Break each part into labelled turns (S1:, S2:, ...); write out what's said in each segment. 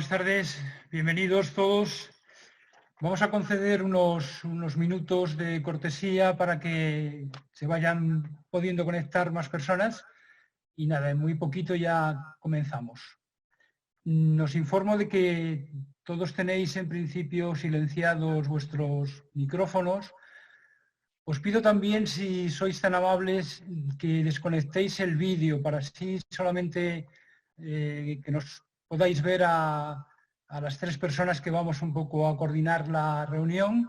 S1: buenas tardes. Bienvenidos todos. Vamos a conceder unos minutos de cortesía para que se vayan pudiendo conectar más personas. Y nada, en muy poquito ya comenzamos. Nos informo de que todos tenéis en principio silenciados vuestros micrófonos. Os pido también, si sois tan amables, que desconectéis el vídeo para así solamente que nos podáis ver a las tres personas que vamos un poco a coordinar la reunión,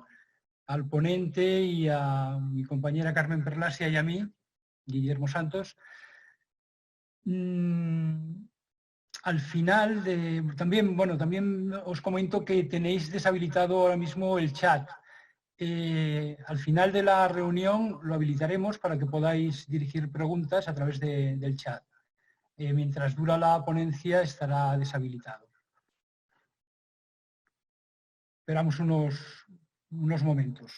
S1: al ponente y a mi compañera Carmen Perlasia y a mí, Guillermo Santos. Al final, también os comento que tenéis deshabilitado ahora mismo el chat. Al final de la reunión lo habilitaremos para que podáis dirigir preguntas a través del chat. Mientras dura la ponencia estará deshabilitado. Esperamos unos momentos.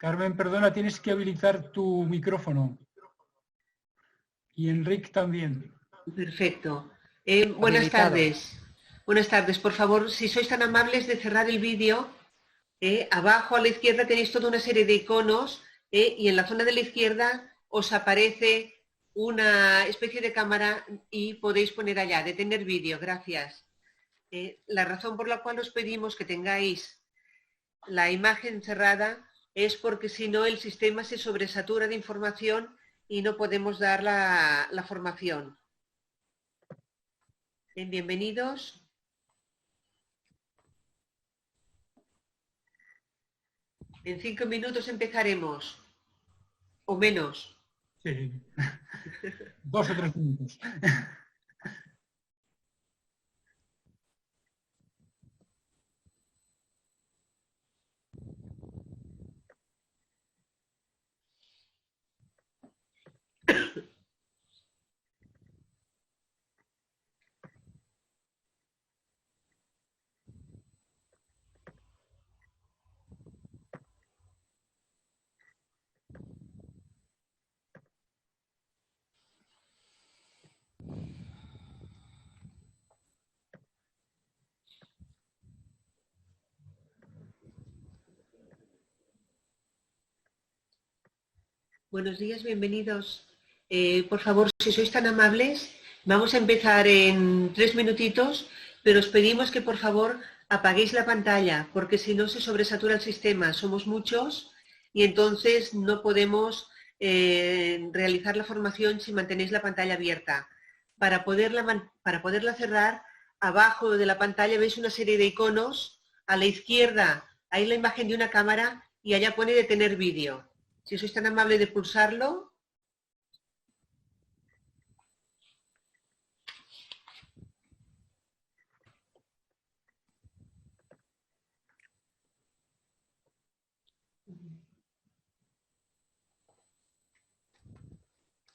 S1: Carmen, perdona, tienes que habilitar tu micrófono. Y Enrique también.
S2: Perfecto. Buenas tardes. Buenas tardes. Por favor, si sois tan amables de cerrar el vídeo, abajo a la izquierda tenéis toda una serie de iconos y en la zona de la izquierda os aparece una especie de cámara y podéis poner allá, detener vídeo. Gracias. La razón por la cual os pedimos que tengáis la imagen cerrada es porque si no el sistema se sobresatura de información y no podemos dar la formación. Bienvenidos. En 5 minutos empezaremos. O menos.
S1: Sí. 2 o 3 minutos.
S2: Buenos días, bienvenidos. Por favor, si sois tan amables, vamos a empezar en 3 minutitos, pero os pedimos que por favor apaguéis la pantalla, porque si no se sobresatura el sistema. Somos muchos y entonces no podemos realizar la formación si mantenéis la pantalla abierta. Para poderla cerrar, abajo de la pantalla veis una serie de iconos. A la izquierda hay la imagen de una cámara y allá pone detener vídeo. Si sois tan amable de pulsarlo.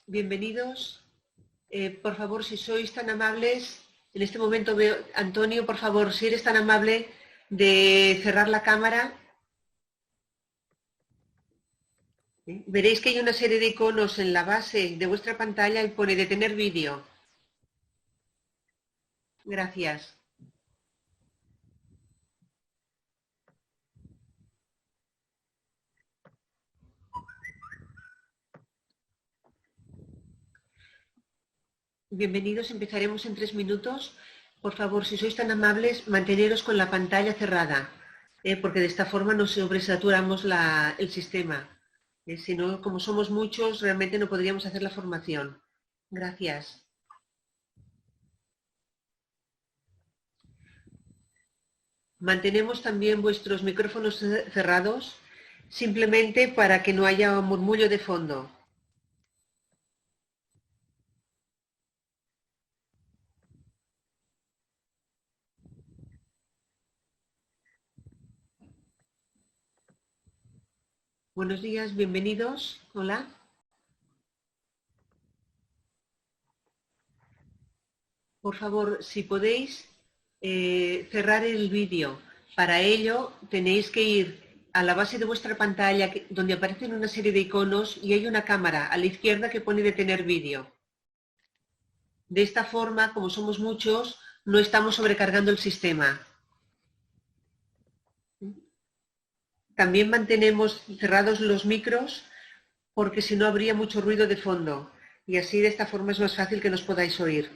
S2: Bienvenidos. Por favor, si sois tan amables, en este momento veo, Antonio, por favor, si eres tan amable de cerrar la cámara. Veréis que hay una serie de iconos en la base de vuestra pantalla y pone detener vídeo. Gracias. Bienvenidos, empezaremos en 3 minutos. Por favor, si sois tan amables, manteneros con la pantalla cerrada, porque de esta forma no sobresaturamos el sistema. Si no, como somos muchos, realmente no podríamos hacer la formación. Gracias. Mantenemos también vuestros micrófonos cerrados, simplemente para que no haya un murmullo de fondo. Buenos días, bienvenidos. Hola. Por favor, si podéis cerrar el vídeo. Para ello tenéis que ir a la base de vuestra pantalla donde aparecen una serie de iconos y hay una cámara a la izquierda que pone detener vídeo. De esta forma, como somos muchos, no estamos sobrecargando el sistema. También mantenemos cerrados los micros porque si no habría mucho ruido de fondo y así de esta forma es más fácil que nos podáis oír.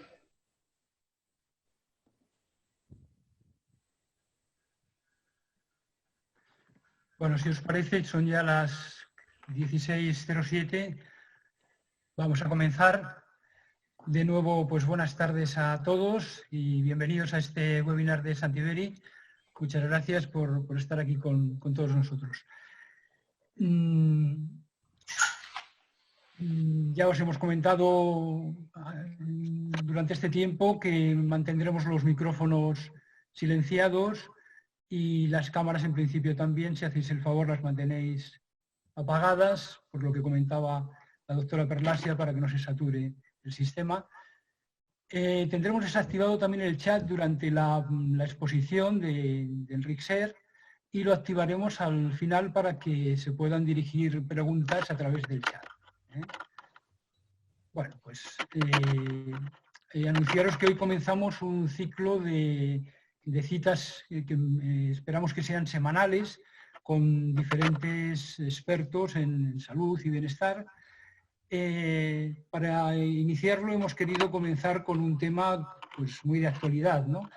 S1: Bueno, si os parece, son ya las 16:07. Vamos a comenzar. De nuevo, pues buenas tardes a todos y bienvenidos a este webinar de Santiberi. Muchas gracias por estar aquí con todos nosotros. Ya os hemos comentado durante este tiempo que mantendremos los micrófonos silenciados y las cámaras en principio también, si hacéis el favor, las mantenéis apagadas, por lo que comentaba la doctora Perlasia, para que no se sature el sistema. Tendremos desactivado también el chat durante la exposición de Enric Ser y lo activaremos al final para que se puedan dirigir preguntas a través del chat. Bueno, pues anunciaros que hoy comenzamos un ciclo de citas que esperamos que sean semanales con diferentes expertos en salud y bienestar. Para iniciarlo hemos querido comenzar con un tema pues, muy de actualidad, ¿no?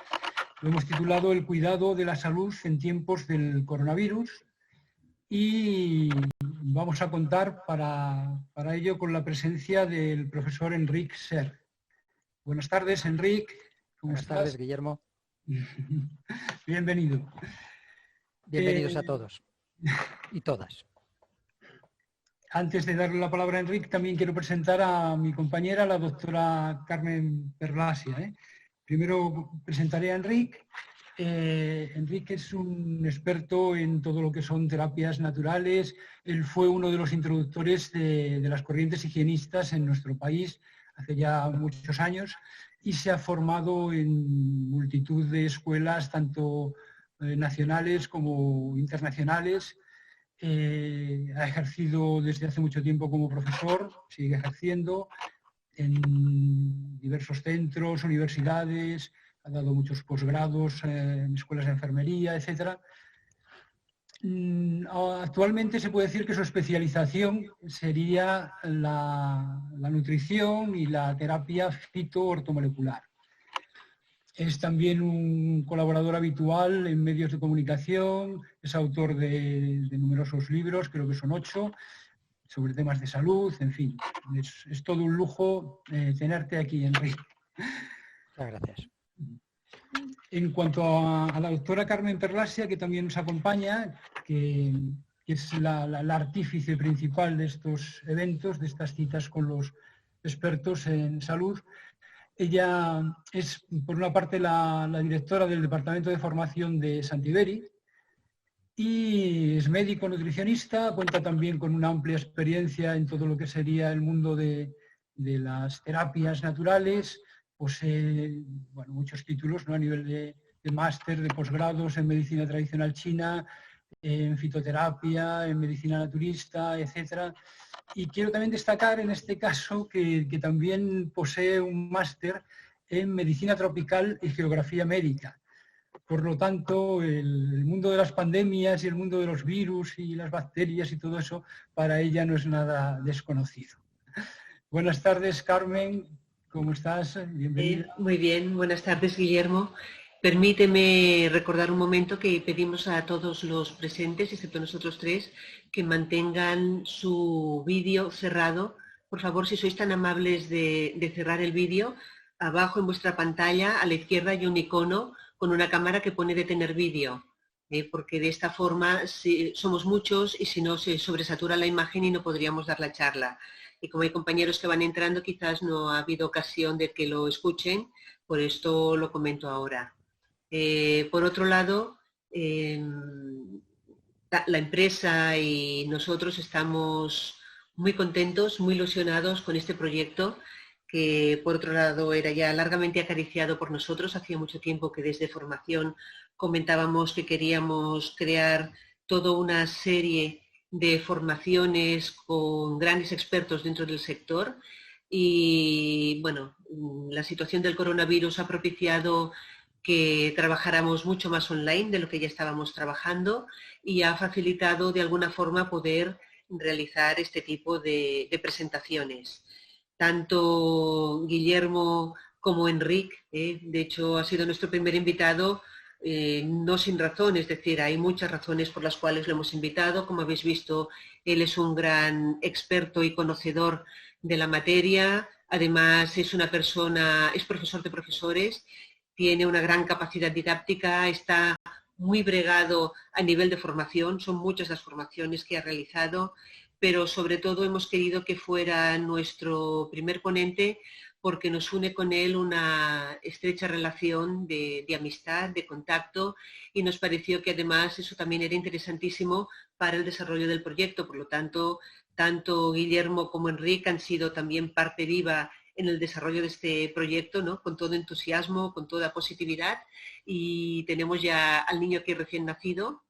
S1: Lo hemos titulado El cuidado de la salud en tiempos del coronavirus y vamos a contar para ello con la presencia del profesor Enric Ser. Buenas tardes, Enric.
S3: Buenas tardes, Guillermo.
S1: Bienvenido.
S3: Bienvenidos a todos y todas.
S1: Antes de darle la palabra a Enric, también quiero presentar a mi compañera, la doctora Carmen Perlasia. Primero presentaré a Enric. Enric es un experto en todo lo que son terapias naturales. Él fue uno de los introductores de las corrientes higienistas en nuestro país hace ya muchos años y se ha formado en multitud de escuelas, tanto nacionales como internacionales. Ha ejercido desde hace mucho tiempo como profesor, sigue ejerciendo en diversos centros, universidades, ha dado muchos posgrados en escuelas de enfermería, etc. Actualmente se puede decir que su especialización sería la nutrición y la terapia fito-ortomolecular. Es también un colaborador habitual en medios de comunicación, es autor de numerosos libros, creo que son 8, sobre temas de salud, en fin. Es todo un lujo tenerte aquí, Enrique.
S3: Muchas gracias.
S1: En cuanto a la doctora Carmen Perlasia, que también nos acompaña, que es la artífice principal de estos eventos, de estas citas con los expertos en salud. Ella es, por una parte, la directora del Departamento de Formación de Santiberi y es médico nutricionista, cuenta también con una amplia experiencia en todo lo que sería el mundo de las terapias naturales, posee muchos títulos, ¿no? A nivel de máster, de posgrados en medicina tradicional china, en fitoterapia, en medicina naturista, etc. Y quiero también destacar en este caso que también posee un máster en medicina tropical y geografía médica. Por lo tanto, el mundo de las pandemias y el mundo de los virus y las bacterias y todo eso, para ella no es nada desconocido. Buenas tardes, Carmen. ¿Cómo estás? Bienvenido.
S2: Muy bien, buenas tardes, Guillermo. Permíteme recordar un momento que pedimos a todos los presentes, excepto nosotros tres, que mantengan su vídeo cerrado. Por favor, si sois tan amables de cerrar el vídeo, abajo en vuestra pantalla, a la izquierda, hay un icono con una cámara que pone detener vídeo, porque de esta forma somos muchos y si no se sobresatura la imagen y no podríamos dar la charla. Y como hay compañeros que van entrando, quizás no ha habido ocasión de que lo escuchen, por esto lo comento ahora. Por otro lado, la empresa y nosotros estamos muy contentos, muy ilusionados con este proyecto que por otro lado era ya largamente acariciado por nosotros. Hacía mucho tiempo que desde formación comentábamos que queríamos crear toda una serie de formaciones con grandes expertos dentro del sector y bueno, la situación del coronavirus ha propiciado que trabajáramos mucho más online de lo que ya estábamos trabajando y ha facilitado de alguna forma poder realizar este tipo de presentaciones. Tanto Guillermo como Enric, de hecho ha sido nuestro primer invitado, no sin razón, es decir, hay muchas razones por las cuales lo hemos invitado. Como habéis visto, él es un gran experto y conocedor de la materia, además es profesor de profesores, tiene una gran capacidad didáctica, está muy bregado a nivel de formación, son muchas las formaciones que ha realizado, pero sobre todo hemos querido que fuera nuestro primer ponente porque nos une con él una estrecha relación de amistad, de contacto, y nos pareció que además eso también era interesantísimo para el desarrollo del proyecto. Por lo tanto, tanto Guillermo como Enric han sido también parte viva en el desarrollo de este proyecto, ¿no? Con todo entusiasmo, con toda positividad, y tenemos ya al niño aquí recién nacido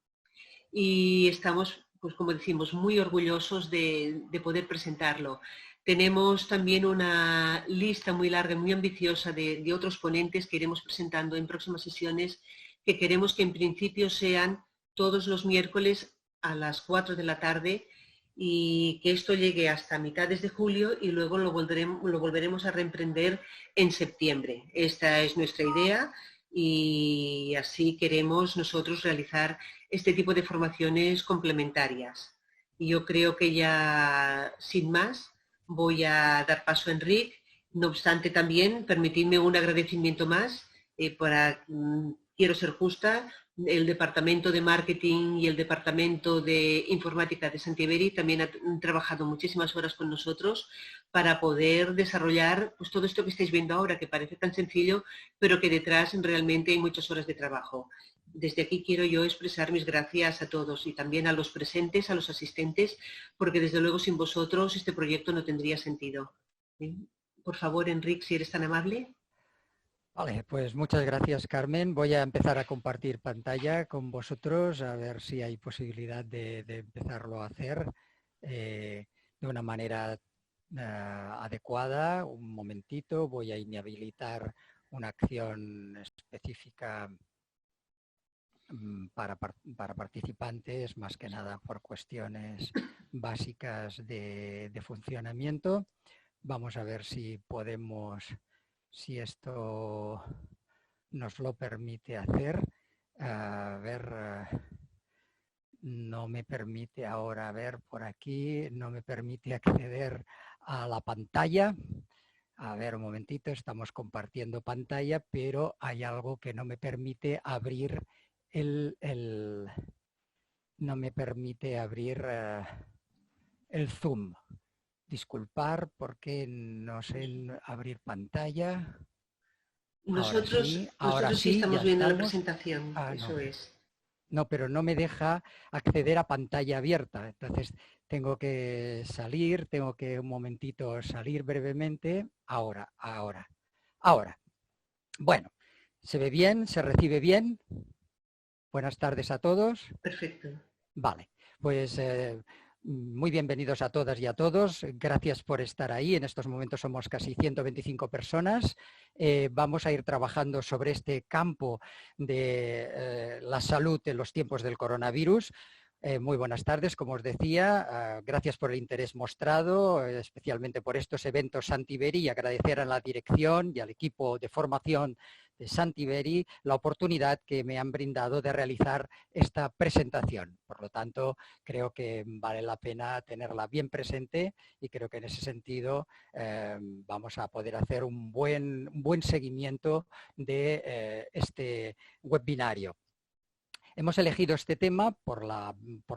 S2: y estamos, pues como decimos, muy orgullosos de poder presentarlo. Tenemos también una lista muy larga y muy ambiciosa de otros ponentes que iremos presentando en próximas sesiones, que queremos que en principio sean todos los miércoles a las 4 de la tarde y que esto llegue hasta mitades de julio y luego lo volveremos a reemprender en septiembre. Esta es nuestra idea y así queremos nosotros realizar este tipo de formaciones complementarias. Y yo creo que ya, sin más, voy a dar paso a Enric. No obstante, también permitidme un agradecimiento más quiero ser justa. El Departamento de Marketing y el Departamento de Informática de Santieveri también han trabajado muchísimas horas con nosotros para poder desarrollar pues, todo esto que estáis viendo ahora, que parece tan sencillo, pero que detrás realmente hay muchas horas de trabajo. Desde aquí quiero yo expresar mis gracias a todos y también a los presentes, a los asistentes, porque desde luego sin vosotros este proyecto no tendría sentido. Por favor, Enric, si eres tan amable.
S3: Vale, pues muchas gracias, Carmen. Voy a empezar a compartir pantalla con vosotros, a ver si hay posibilidad de empezarlo a hacer de una manera adecuada. Un momentito, voy a inhabilitar una acción específica para participantes, más que nada por cuestiones básicas de funcionamiento. Vamos a ver si podemos... Si esto nos lo permite hacer. A ver, no me permite ahora ver por aquí, no me permite acceder a la pantalla. A ver, un momentito, estamos compartiendo pantalla, pero hay algo que no me permite abrir no me permite abrir el Zoom. Disculpar porque no sé abrir pantalla.
S2: Nosotros sí estamos viendo la presentación, eso es.
S3: No, pero no me deja acceder a pantalla abierta. Entonces tengo que salir, un momentito salir brevemente. Ahora. Bueno, ¿se ve bien? ¿Se recibe bien? Buenas tardes a todos.
S2: Perfecto.
S3: Vale, pues... muy bienvenidos a todas y a todos. Gracias por estar ahí. En estos momentos somos casi 125 personas. Vamos a ir trabajando sobre este campo de la salud en los tiempos del coronavirus. Muy buenas tardes, como os decía, gracias por el interés mostrado, especialmente por estos eventos Santiberi, y agradecer a la dirección y al equipo de formación de Santiberi la oportunidad que me han brindado de realizar esta presentación. Por lo tanto, creo que vale la pena tenerla bien presente y creo que en ese sentido vamos a poder hacer un buen seguimiento de este webinario. Hemos elegido este tema por la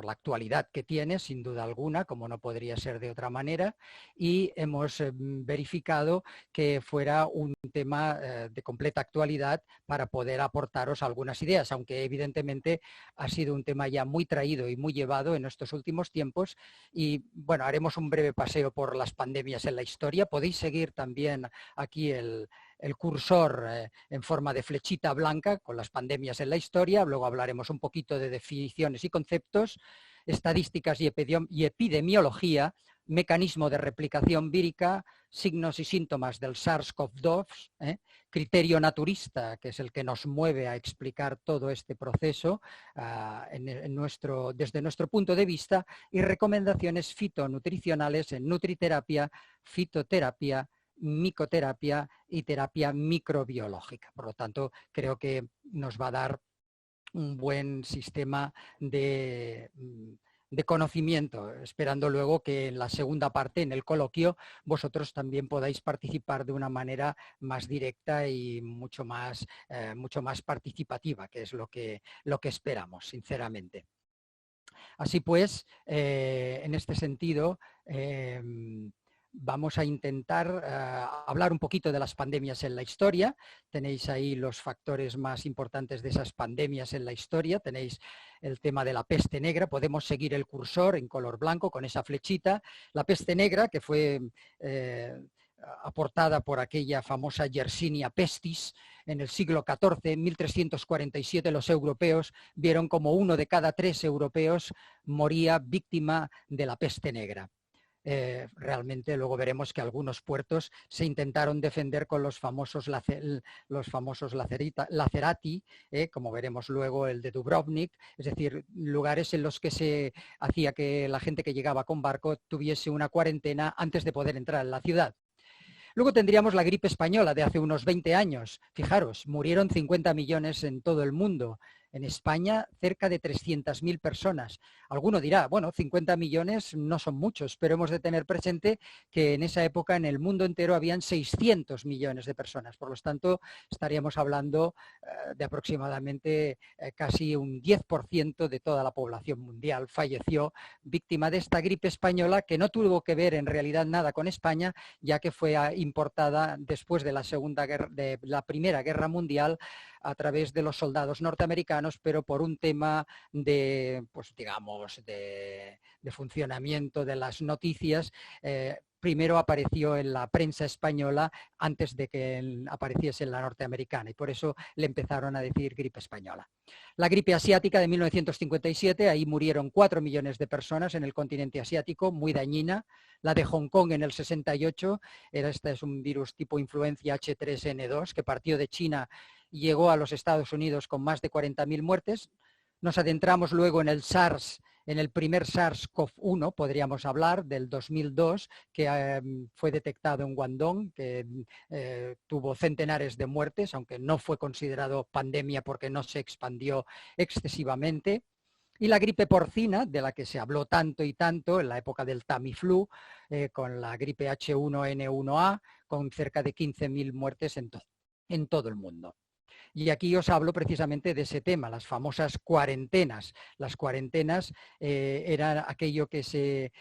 S3: actualidad que tiene, sin duda alguna, como no podría ser de otra manera, y hemos verificado que fuera un tema de completa actualidad para poder aportaros algunas ideas, aunque evidentemente ha sido un tema ya muy traído y muy llevado en estos últimos tiempos. Y bueno, haremos un breve paseo por las pandemias en la historia. Podéis seguir también aquí el cursor en forma de flechita blanca con las pandemias en la historia. Luego hablaremos un poquito de definiciones y conceptos, estadísticas y epidemiología, mecanismo de replicación vírica, signos y síntomas del SARS-CoV-2, criterio naturista, que es el que nos mueve a explicar todo este proceso desde nuestro punto de vista, y recomendaciones fitonutricionales en nutriterapia, fitoterapia, micoterapia y terapia microbiológica. Por lo tanto, creo que nos va a dar un buen sistema de conocimiento, esperando luego que en la segunda parte, en el coloquio, vosotros también podáis participar de una manera más directa y mucho más participativa, que es lo que esperamos, sinceramente. Así pues, en este sentido, vamos a intentar hablar un poquito de las pandemias en la historia. Tenéis ahí los factores más importantes de esas pandemias en la historia. Tenéis el tema de la peste negra. Podemos seguir el cursor en color blanco con esa flechita. La peste negra, que fue aportada por aquella famosa Yersinia pestis en el siglo XIV, en 1347, los europeos vieron como 1 de cada 3 europeos moría víctima de la peste negra. Realmente luego veremos que algunos puertos se intentaron defender con los famosos lacerati, como veremos luego el de Dubrovnik, es decir, lugares en los que se hacía que la gente que llegaba con barco tuviese una cuarentena antes de poder entrar en la ciudad. Luego tendríamos la gripe española de hace unos 20 años. Fijaros, murieron 50 millones en todo el mundo. En España, cerca de 300.000 personas. Alguno dirá, bueno, 50 millones no son muchos, pero hemos de tener presente que en esa época en el mundo entero habían 600 millones de personas. Por lo tanto, estaríamos hablando de aproximadamente casi un 10% de toda la población mundial falleció víctima de esta gripe española, que no tuvo que ver en realidad nada con España, ya que fue importada después de la Primera Guerra Mundial a través de los soldados norteamericanos, pero por un tema de, pues digamos, de funcionamiento de las noticias, primero apareció en la prensa española antes de que apareciese en la norteamericana, y por eso le empezaron a decir gripe española. La gripe asiática de 1957, ahí murieron 4 millones de personas en el continente asiático, muy dañina. La de Hong Kong en el 68, este es un virus tipo influencia H3N2 que partió de China y llegó a los Estados Unidos con más de 40.000 muertes. Nos adentramos luego en el SARS, en el primer SARS-CoV-1, podríamos hablar, del 2002, que fue detectado en Guangdong, que tuvo centenares de muertes, aunque no fue considerado pandemia porque no se expandió excesivamente. Y la gripe porcina, de la que se habló tanto y tanto en la época del Tamiflu, con la gripe H1N1A, con cerca de 15.000 muertes en todo el mundo. Y aquí os hablo precisamente de ese tema, las famosas cuarentenas. Las cuarentenas eran aquello que se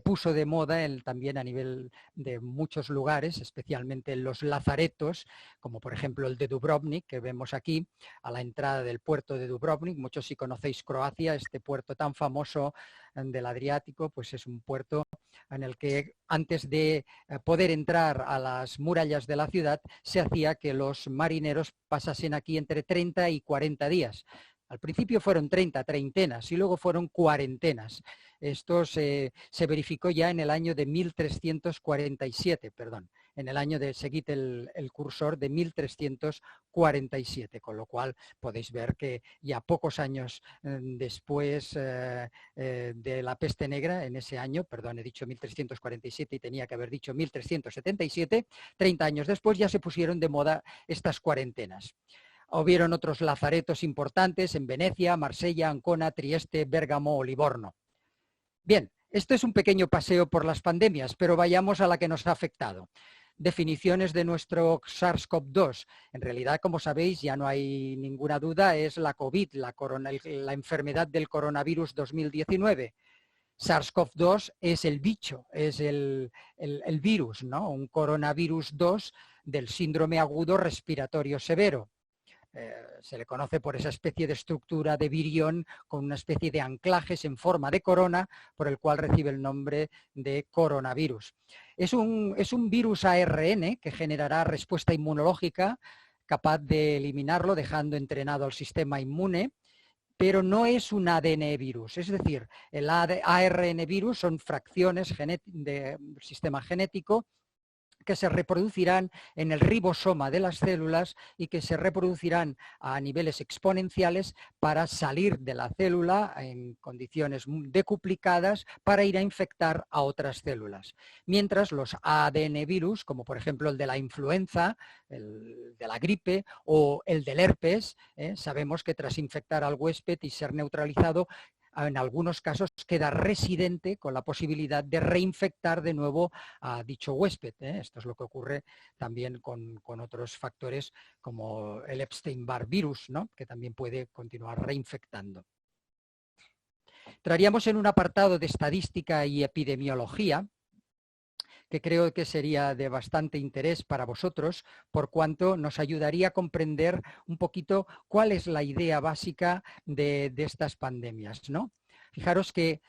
S3: puso de moda también a nivel de muchos lugares, especialmente en los lazaretos, como por ejemplo el de Dubrovnik, que vemos aquí, a la entrada del puerto de Dubrovnik. Muchos, si conocéis Croacia, este puerto tan famoso del Adriático, pues es un puerto en el que antes de poder entrar a las murallas de la ciudad, se hacía que los marineros pasasen aquí entre 30 y 40 días. Al principio fueron treintanas y luego fueron cuarentenas. Esto se verificó ya en el año de 1347, perdón. en el año de, seguid el cursor, de 1347, con lo cual podéis ver que ya pocos años después de la peste negra, en ese año, perdón, he dicho 1347 y tenía que haber dicho 1377, 30 años después ya se pusieron de moda estas cuarentenas. Hubieron otros lazaretos importantes en Venecia, Marsella, Ancona, Trieste, Bérgamo o Livorno. Bien, este es un pequeño paseo por las pandemias, pero vayamos a la que nos ha afectado. Definiciones de nuestro SARS-CoV-2. En realidad, como sabéis, ya no hay ninguna duda, es la COVID, la enfermedad del coronavirus 2019. SARS-CoV-2 es el bicho, es el virus, ¿no? Un coronavirus 2 del síndrome agudo respiratorio severo. Se le conoce por esa especie de estructura de virión con una especie de anclajes en forma de corona, por el cual recibe el nombre de coronavirus. Es un virus ARN que generará respuesta inmunológica capaz de eliminarlo, dejando entrenado al sistema inmune, pero no es un ADN virus. Es decir, el ARN virus son fracciones del sistema genético que se reproducirán en el ribosoma de las células y que se reproducirán a niveles exponenciales para salir de la célula en condiciones decuplicadas para ir a infectar a otras células. Mientras los ADN virus, como por ejemplo el de la influenza, el de la gripe o el del herpes, sabemos que tras infectar al huésped y ser neutralizado, en algunos casos queda residente con la posibilidad de reinfectar de nuevo a dicho huésped. Esto es lo que ocurre también con otros factores como el Epstein-Barr virus, ¿no? Que también puede continuar reinfectando. Entraríamos en un apartado de estadística y epidemiología, que creo que sería de bastante interés para vosotros, por cuanto nos ayudaría a comprender un poquito cuál es la idea básica de estas pandemias, ¿no? Fijaros que,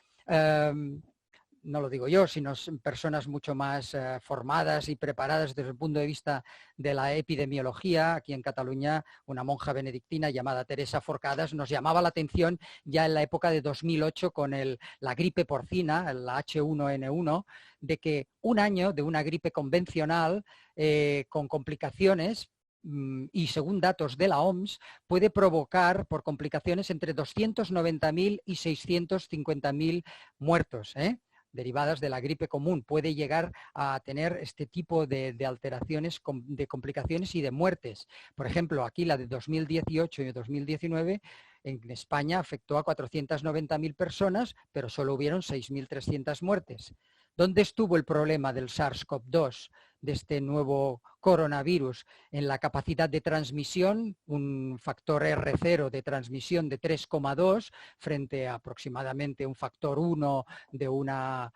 S3: no lo digo yo, sino personas mucho más formadas y preparadas desde el punto de vista de la epidemiología. Aquí en Cataluña, una monja benedictina llamada Teresa Forcades nos llamaba la atención ya en la época de 2008 con la gripe porcina, la H1N1, de que un año de una gripe convencional con complicaciones, y según datos de la OMS, puede provocar por complicaciones entre 290.000 y 650.000 muertos, derivadas de la gripe común. Puede llegar a tener este tipo de alteraciones, de complicaciones y de muertes. Por ejemplo, aquí la de 2018 y 2019 en España afectó a 490.000 personas, pero solo hubieron 6.300 muertes. ¿Dónde estuvo el problema del SARS-CoV-2, de este nuevo coronavirus? En la capacidad de transmisión, un factor R0 de transmisión de 3,2 frente a aproximadamente un factor 1 de una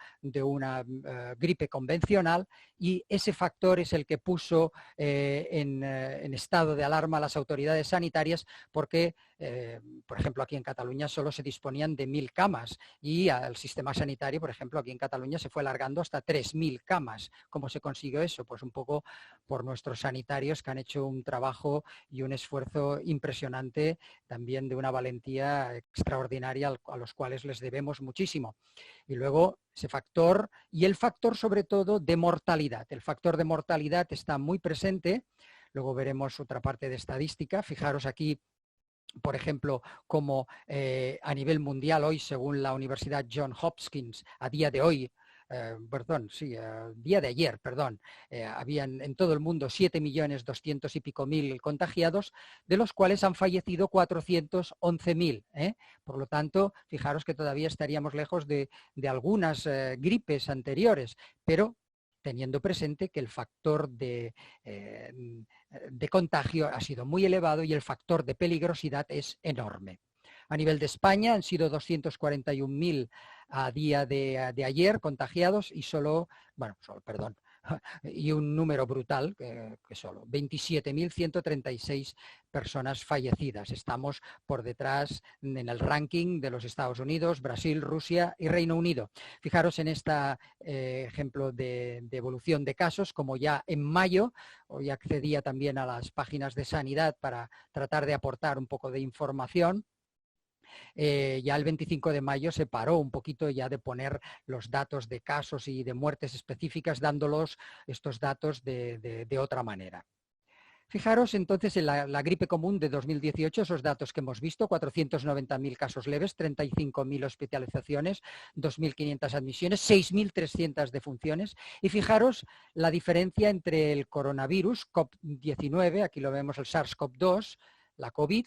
S3: gripe convencional, y ese factor es el que puso en estado de alarma a las autoridades sanitarias porque, por ejemplo, aquí en Cataluña solo se disponían de 1.000 camas y al sistema sanitario, por ejemplo, aquí en Cataluña se fue alargando hasta 3.000 camas. ¿Cómo se consiguió eso? Pues un poco por nuestros sanitarios, que han hecho un trabajo y un esfuerzo impresionante, también de una valentía extraordinaria a los cuales les debemos muchísimo. Y luego ese factor, y el factor sobre todo de mortalidad. El factor de mortalidad está muy presente. Luego veremos otra parte de estadística. Fijaros aquí, por ejemplo, como a nivel mundial hoy, según la Universidad Johns Hopkins, a día de hoy, día de ayer, habían en todo el mundo 7.200.000 y pico contagiados, de los cuales han fallecido 411.000. Por lo tanto, fijaros que todavía estaríamos lejos de algunas gripes anteriores, pero teniendo presente que el factor de contagio ha sido muy elevado y el factor de peligrosidad es enorme. A nivel de España han sido 241.000 a día de ayer contagiados y un número brutal, que solo 27.136 personas fallecidas. Estamos por detrás en el ranking de los Estados Unidos, Brasil, Rusia y Reino Unido. Fijaros en este ejemplo de evolución de casos, como ya en mayo, hoy accedía también a las páginas de sanidad para tratar de aportar un poco de información. Ya el 25 de mayo se paró un poquito ya de poner los datos de casos y de muertes específicas, dándolos estos datos de otra manera. Fijaros entonces en la gripe común de 2018, esos datos que hemos visto, 490.000 casos leves, 35.000 hospitalizaciones, 2.500 admisiones, 6.300 defunciones. Y fijaros la diferencia entre el coronavirus COVID-19, aquí lo vemos el SARS-CoV-2, la COVID,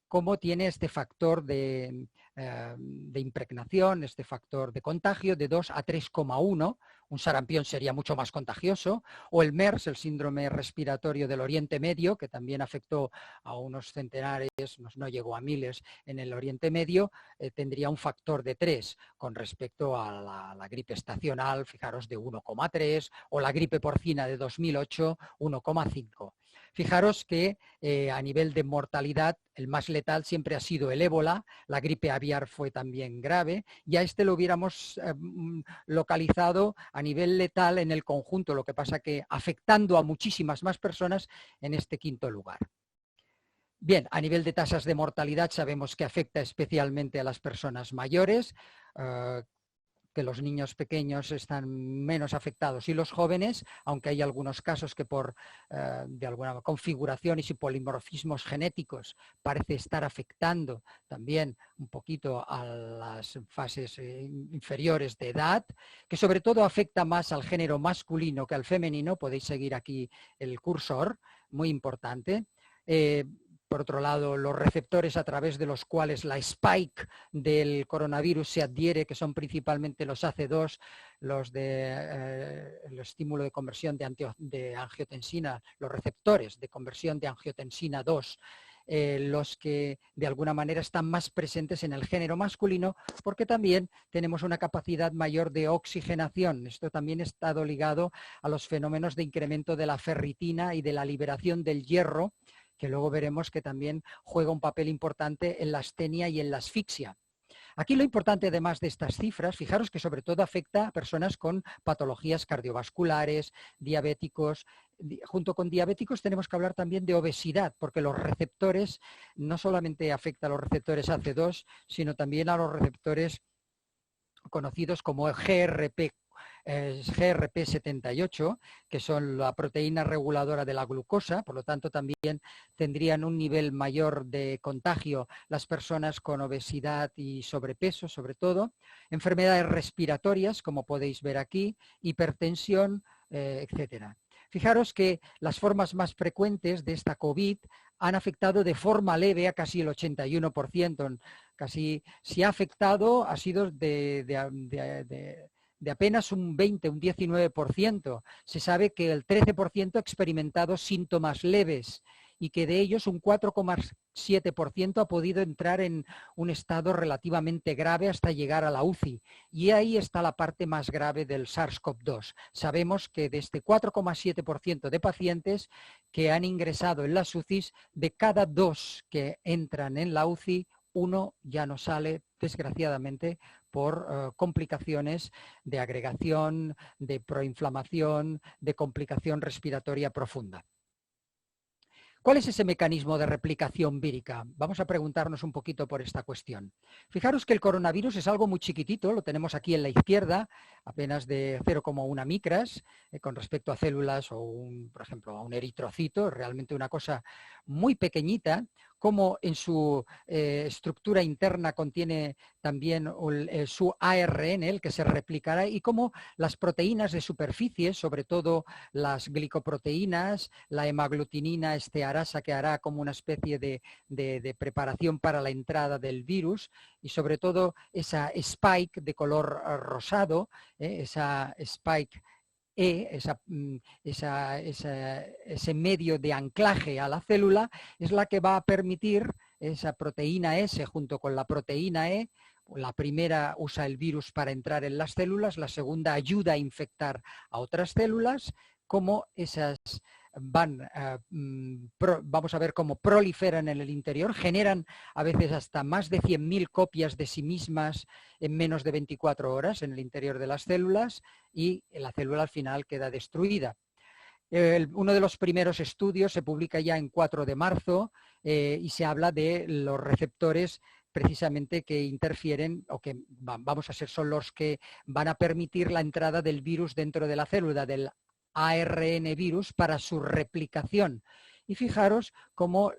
S3: cómo tiene este factor de impregnación, este factor de contagio de 2 a 3,1. Un sarampión sería mucho más contagioso, o el MERS, el síndrome respiratorio del Oriente Medio, que también afectó a unos centenares, no llegó a miles en el Oriente Medio, tendría un factor de 3 con respecto a la gripe estacional, fijaros, de 1,3, o la gripe porcina de 2008, 1,5. Fijaros que a nivel de mortalidad el más letal siempre ha sido el ébola, la gripe aviar fue también grave, y a este lo hubiéramos localizado a nivel letal en el conjunto, lo que pasa que afectando a muchísimas más personas en este quinto lugar. Bien, a nivel de tasas de mortalidad sabemos que afecta especialmente a las personas mayores, que los niños pequeños están menos afectados y los jóvenes, aunque hay algunos casos que por de alguna configuraciones y polimorfismos genéticos parece estar afectando también un poquito a las fases inferiores de edad, que sobre todo afecta más al género masculino que al femenino. Podéis seguir aquí el cursor, muy importante. Por otro lado, los receptores a través de los cuales la spike del coronavirus se adhiere, que son principalmente los AC2, los de el estímulo de conversión de angiotensina, los receptores de conversión de angiotensina 2, los que de alguna manera están más presentes en el género masculino, porque también tenemos una capacidad mayor de oxigenación. Esto también ha estado ligado a los fenómenos de incremento de la ferritina y de la liberación del hierro, que luego veremos que también juega un papel importante en la astenia y en la asfixia. Aquí lo importante, además de estas cifras, fijaros que sobre todo afecta a personas con patologías cardiovasculares, diabéticos. Junto con diabéticos tenemos que hablar también de obesidad, porque los receptores no solamente afecta a los receptores AC2, sino también a los receptores conocidos como GRP78, que son la proteína reguladora de la glucosa, por lo tanto también tendrían un nivel mayor de contagio las personas con obesidad y sobrepeso, sobre todo, enfermedades respiratorias, como podéis ver aquí, hipertensión, etcétera. Fijaros que las formas más frecuentes de esta COVID han afectado de forma leve a casi el 81%. Casi, si ha afectado, ha sido de apenas un 20, un 19%. Se sabe que el 13% ha experimentado síntomas leves y que de ellos un 4,7% ha podido entrar en un estado relativamente grave hasta llegar a la UCI. Y ahí está la parte más grave del SARS-CoV-2. Sabemos que de este 4,7% de pacientes que han ingresado en las UCIs, de cada 2 que entran en la UCI, 1 ya no sale, desgraciadamente, por complicaciones de agregación, de proinflamación, de complicación respiratoria profunda. ¿Cuál es ese mecanismo de replicación vírica? Vamos a preguntarnos un poquito por esta cuestión. Fijaros que el coronavirus es algo muy chiquitito, lo tenemos aquí en la izquierda, apenas de 0,1 micras, con respecto a células o, por ejemplo, a un eritrocito, realmente una cosa muy pequeñita, como en su estructura interna contiene también su ARN, el que se replicará, y como las proteínas de superficie, sobre todo las glicoproteínas, la hemaglutinina estearasa, que hará como una especie de preparación para la entrada del virus, y sobre todo esa spike de color rosado, esa spike ese medio de anclaje a la célula, es la que va a permitir esa proteína S junto con la proteína E. La primera usa el virus para entrar en las células, la segunda ayuda a infectar a otras células, como esas vamos a ver cómo proliferan en el interior, generan a veces hasta más de 100.000 copias de sí mismas en menos de 24 horas en el interior de las células, y la célula al final queda destruida. Uno de los primeros estudios se publica ya en 4 de marzo y se habla de los receptores precisamente que interfieren o que son los que van a permitir la entrada del virus dentro de la célula, del ARN virus, para su replicación. Y fijaros cómo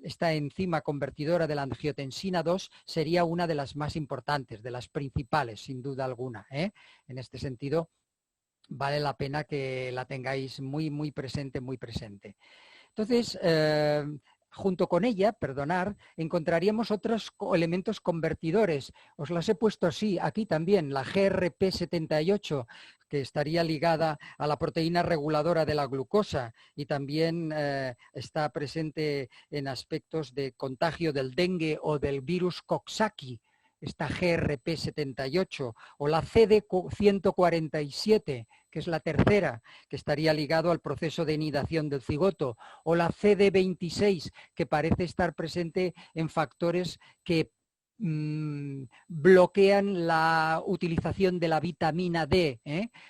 S3: esta enzima convertidora de la angiotensina 2 sería una de las más importantes, de las principales, sin duda alguna, ¿eh? En este sentido, vale la pena que la tengáis muy presente, muy presente. Entonces, junto con ella, encontraríamos otros elementos convertidores. Os las he puesto así, aquí también, la GRP78, que estaría ligada a la proteína reguladora de la glucosa y también está presente en aspectos de contagio del dengue o del virus Coxsackie, esta GRP78, o la CD147, que es la tercera, que estaría ligado al proceso de nidación del cigoto, o la CD26, que parece estar presente en factores que bloquean la utilización de la vitamina D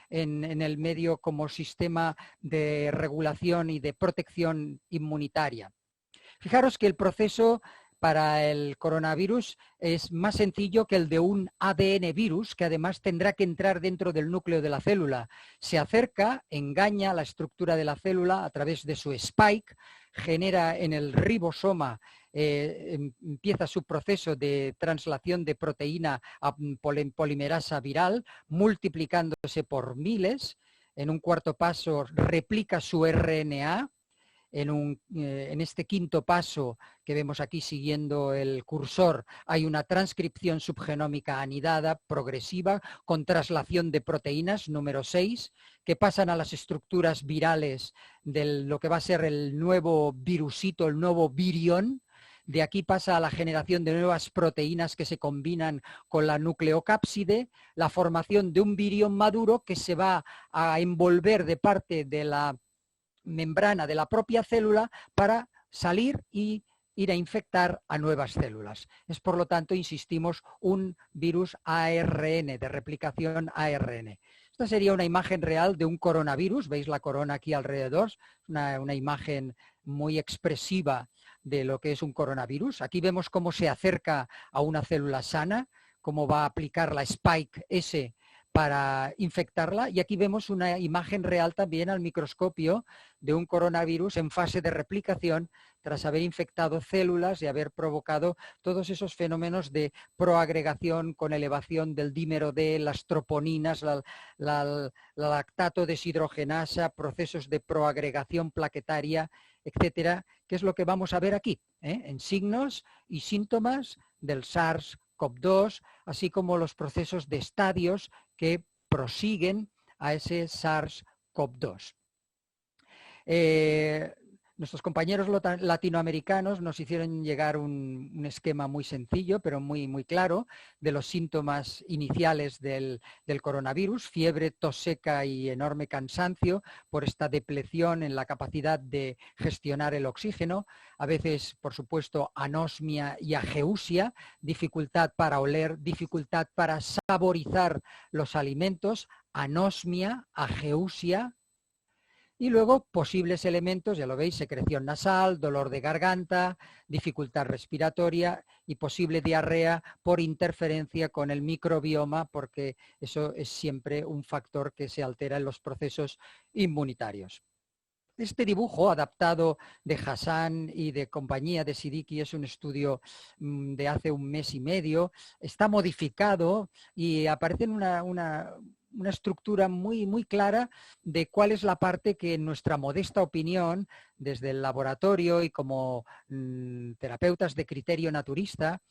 S3: en el medio como sistema de regulación y de protección inmunitaria. Fijaros que el proceso para el coronavirus es más sencillo que el de un ADN virus, que además tendrá que entrar dentro del núcleo de la célula. Se acerca, engaña la estructura de la célula a través de su spike, genera en el ribosoma, empieza su proceso de translación de proteína a polimerasa viral, multiplicándose por miles. En un cuarto paso replica su RNA. En este quinto paso que vemos aquí siguiendo el cursor hay una transcripción subgenómica anidada progresiva con traslación de proteínas número 6 que pasan a las estructuras virales de lo que va a ser el nuevo virusito, el nuevo virión. De aquí pasa a la generación de nuevas proteínas que se combinan con la nucleocápside, la formación de un virión maduro que se va a envolver de parte de la membrana de la propia célula para salir y ir a infectar a nuevas células. Es, por lo tanto, insistimos, un virus ARN, de replicación ARN. Esta sería una imagen real de un coronavirus. Veis la corona aquí alrededor, una imagen muy expresiva de lo que es un coronavirus. Aquí vemos cómo se acerca a una célula sana, cómo va a aplicar la Spike S para infectarla, y aquí vemos una imagen real también al microscopio de un coronavirus en fase de replicación tras haber infectado células y haber provocado todos esos fenómenos de proagregación con elevación del dímero D, las troponinas, la lactato deshidrogenasa, procesos de proagregación plaquetaria, etcétera, que es lo que vamos a ver aquí, en signos y síntomas del SARS-CoV-2, así como los procesos de estadios que prosiguen a ese SARS-CoV-2. Nuestros compañeros latinoamericanos nos hicieron llegar un esquema muy sencillo, pero muy claro, de los síntomas iniciales del coronavirus: fiebre, tos seca y enorme cansancio por esta depleción en la capacidad de gestionar el oxígeno. A veces, por supuesto, anosmia y ageusia, dificultad para oler, dificultad para saborizar los alimentos, anosmia, ageusia. Y luego posibles elementos, ya lo veis, secreción nasal, dolor de garganta, dificultad respiratoria y posible diarrea por interferencia con el microbioma, porque eso es siempre un factor que se altera en los procesos inmunitarios. Este dibujo adaptado de Hassan y de compañía de Siddiqui es un estudio de hace un mes y medio. Está modificado y aparece en una estructura muy clara de cuál es la parte que, en nuestra modesta opinión, desde el laboratorio y como terapeutas de criterio naturista,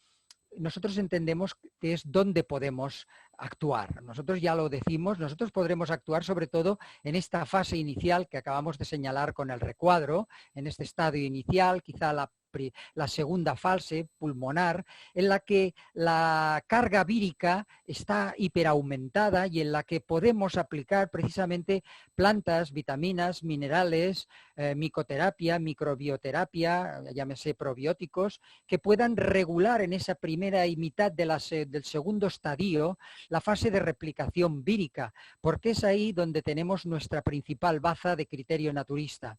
S3: nosotros entendemos que es donde podemos actuar. Nosotros ya lo decimos, nosotros podremos actuar sobre todo en esta fase inicial que acabamos de señalar con el recuadro, en este estadio inicial, quizá la segunda fase pulmonar, en la que la carga vírica está hiperaumentada y en la que podemos aplicar precisamente plantas, vitaminas, minerales, micoterapia, microbioterapia, llámese probióticos, que puedan regular en esa primera y mitad de del segundo estadio la fase de replicación vírica, porque es ahí donde tenemos nuestra principal baza de criterio naturista.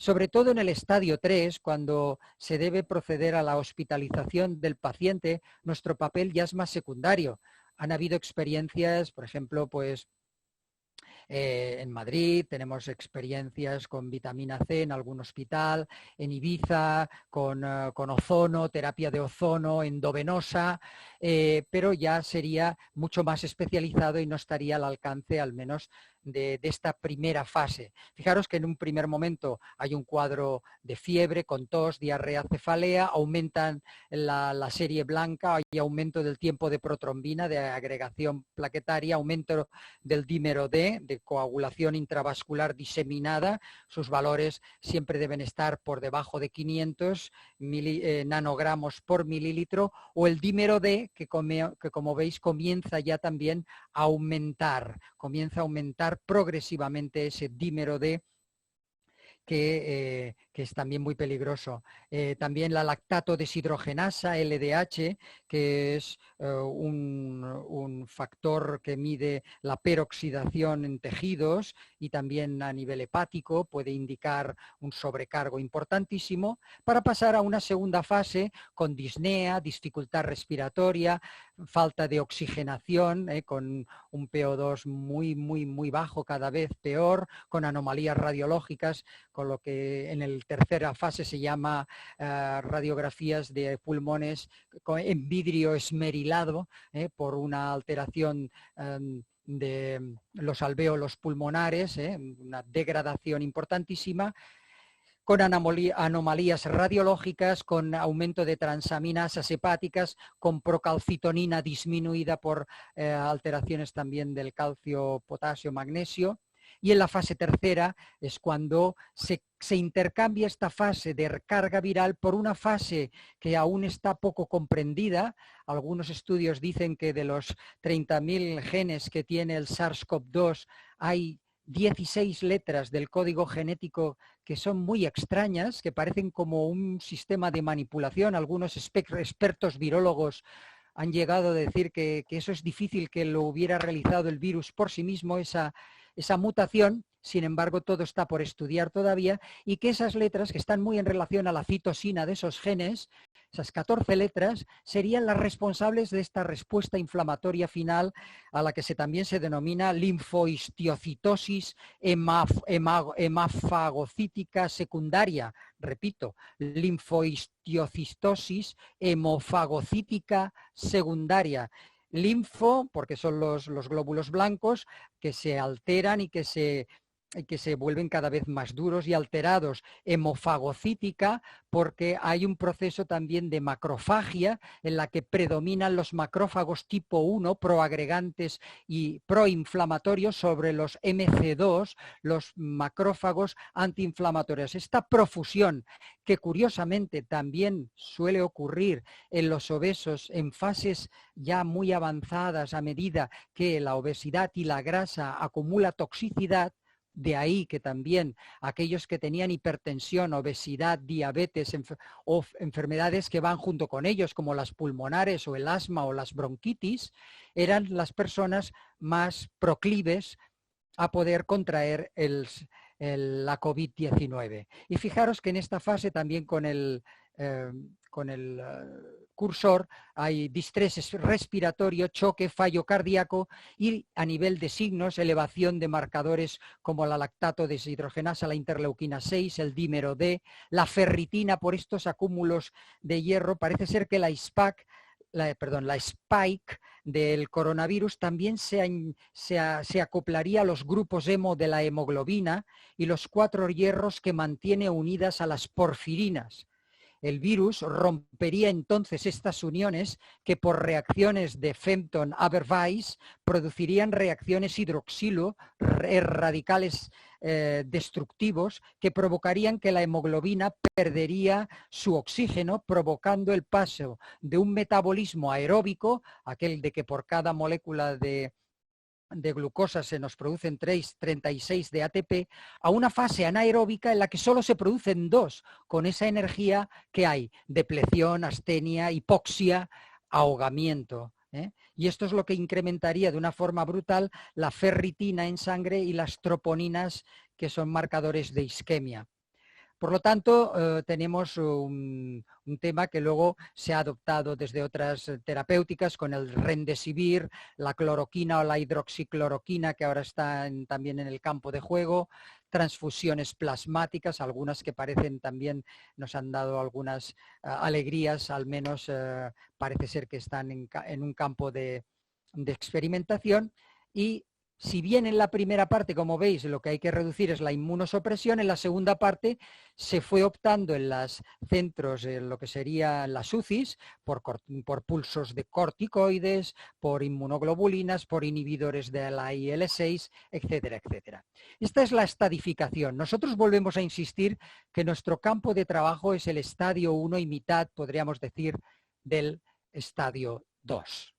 S3: sobre todo en el estadio 3, cuando se debe proceder a la hospitalización del paciente, nuestro papel ya es más secundario. Han habido experiencias, por ejemplo, pues en Madrid tenemos experiencias con vitamina C en algún hospital, en Ibiza con ozono, terapia de ozono endovenosa, pero ya sería mucho más especializado y no estaría al alcance al menos de esta primera fase. Fijaros que en un primer momento hay un cuadro de fiebre con tos, diarrea, cefalea, aumentan la serie blanca, hay aumento del tiempo de protrombina, de agregación plaquetaria, aumento del dímero D, de coagulación intravascular diseminada. Sus valores siempre deben estar por debajo de 500 nanogramos por mililitro, o el dímero D, que como veis comienza ya también a aumentar, progresivamente ese dímero D, que es también muy peligroso. También la lactato deshidrogenasa, LDH, que es un factor que mide la peroxidación en tejidos y también a nivel hepático puede indicar un sobrecargo importantísimo, para pasar a una segunda fase con disnea, dificultad respiratoria, falta de oxigenación, con un PO2 muy bajo, cada vez peor, con anomalías radiológicas, con lo que en la tercera fase se llama radiografías de pulmones en vidrio esmerilado, por una alteración de los alvéolos pulmonares, una degradación importantísima, con anomalías radiológicas, con aumento de transaminasas hepáticas, con procalcitonina disminuida por alteraciones también del calcio, potasio, magnesio. Y en la fase tercera es cuando se intercambia esta fase de recarga viral por una fase que aún está poco comprendida. Algunos estudios dicen que de los 30.000 genes que tiene el SARS-CoV-2 hay 16 letras del código genético que son muy extrañas, que parecen como un sistema de manipulación. Algunos expertos virólogos han llegado a decir que eso es difícil que lo hubiera realizado el virus por sí mismo, esa mutación. Sin embargo, todo está por estudiar todavía, y que esas letras, que están muy en relación a la citosina de esos genes, esas 14 letras, serían las responsables de esta respuesta inflamatoria final, a la que también se denomina linfohistiocitosis hemafagocítica secundaria. Repito, linfohistiocitosis hemofagocítica secundaria. Linfo, porque son los glóbulos blancos que se alteran y que se vuelven cada vez más duros y alterados. Hemofagocítica, porque hay un proceso también de macrofagia en la que predominan los macrófagos tipo 1, proagregantes y proinflamatorios, sobre los MC2, los macrófagos antiinflamatorios. Esta profusión, que curiosamente también suele ocurrir en los obesos en fases ya muy avanzadas, a medida que la obesidad y la grasa acumula toxicidad. De ahí que también aquellos que tenían hipertensión, obesidad, diabetes o enfermedades que van junto con ellos, como las pulmonares o el asma o las bronquitis, eran las personas más proclives a poder contraer la COVID-19. Y fijaros que en esta fase también con el cursor hay distrés respiratorio, choque, fallo cardíaco, y a nivel de signos, elevación de marcadores como la lactato deshidrogenasa, la interleuquina 6, el dímero D, la ferritina por estos acúmulos de hierro. Parece ser que la spike del coronavirus también se acoplaría a los grupos hemo de la hemoglobina y los 4 hierros que mantiene unidas a las porfirinas. El virus rompería entonces estas uniones, que por reacciones de Fenton-Haber-Weiss producirían reacciones hidroxilo, radicales destructivos, que provocarían que la hemoglobina perdería su oxígeno, provocando el paso de un metabolismo aeróbico, aquel de que por cada molécula de glucosa se nos producen 36 de ATP, a una fase anaeróbica en la que solo se producen 2, con esa energía que hay: depleción, astenia, hipoxia, ahogamiento. Y esto es lo que incrementaría de una forma brutal la ferritina en sangre y las troponinas, que son marcadores de isquemia. Por lo tanto, tenemos un tema que luego se ha adoptado desde otras terapéuticas con el remdesivir, la cloroquina o la hidroxicloroquina, que ahora está también en el campo de juego, transfusiones plasmáticas, algunas que parecen también, nos han dado algunas alegrías, al menos parece ser que están en un campo de experimentación. Y si bien en la primera parte, como veis, lo que hay que reducir es la inmunosupresión, en la segunda parte se fue optando en los centros, en lo que serían las UCIs, por pulsos de corticoides, por inmunoglobulinas, por inhibidores de la IL-6, etcétera, etcétera. Esta es la estadificación. Nosotros volvemos a insistir que nuestro campo de trabajo es el estadio 1 y mitad, podríamos decir, del estadio 2.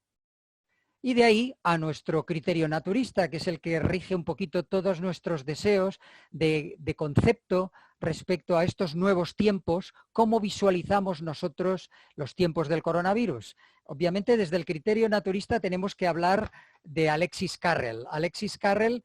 S3: Y de ahí a nuestro criterio naturista, que es el que rige un poquito todos nuestros deseos de concepto respecto a estos nuevos tiempos, cómo visualizamos nosotros los tiempos del coronavirus. Obviamente, desde el criterio naturista tenemos que hablar de Alexis Carrel. Alexis Carrel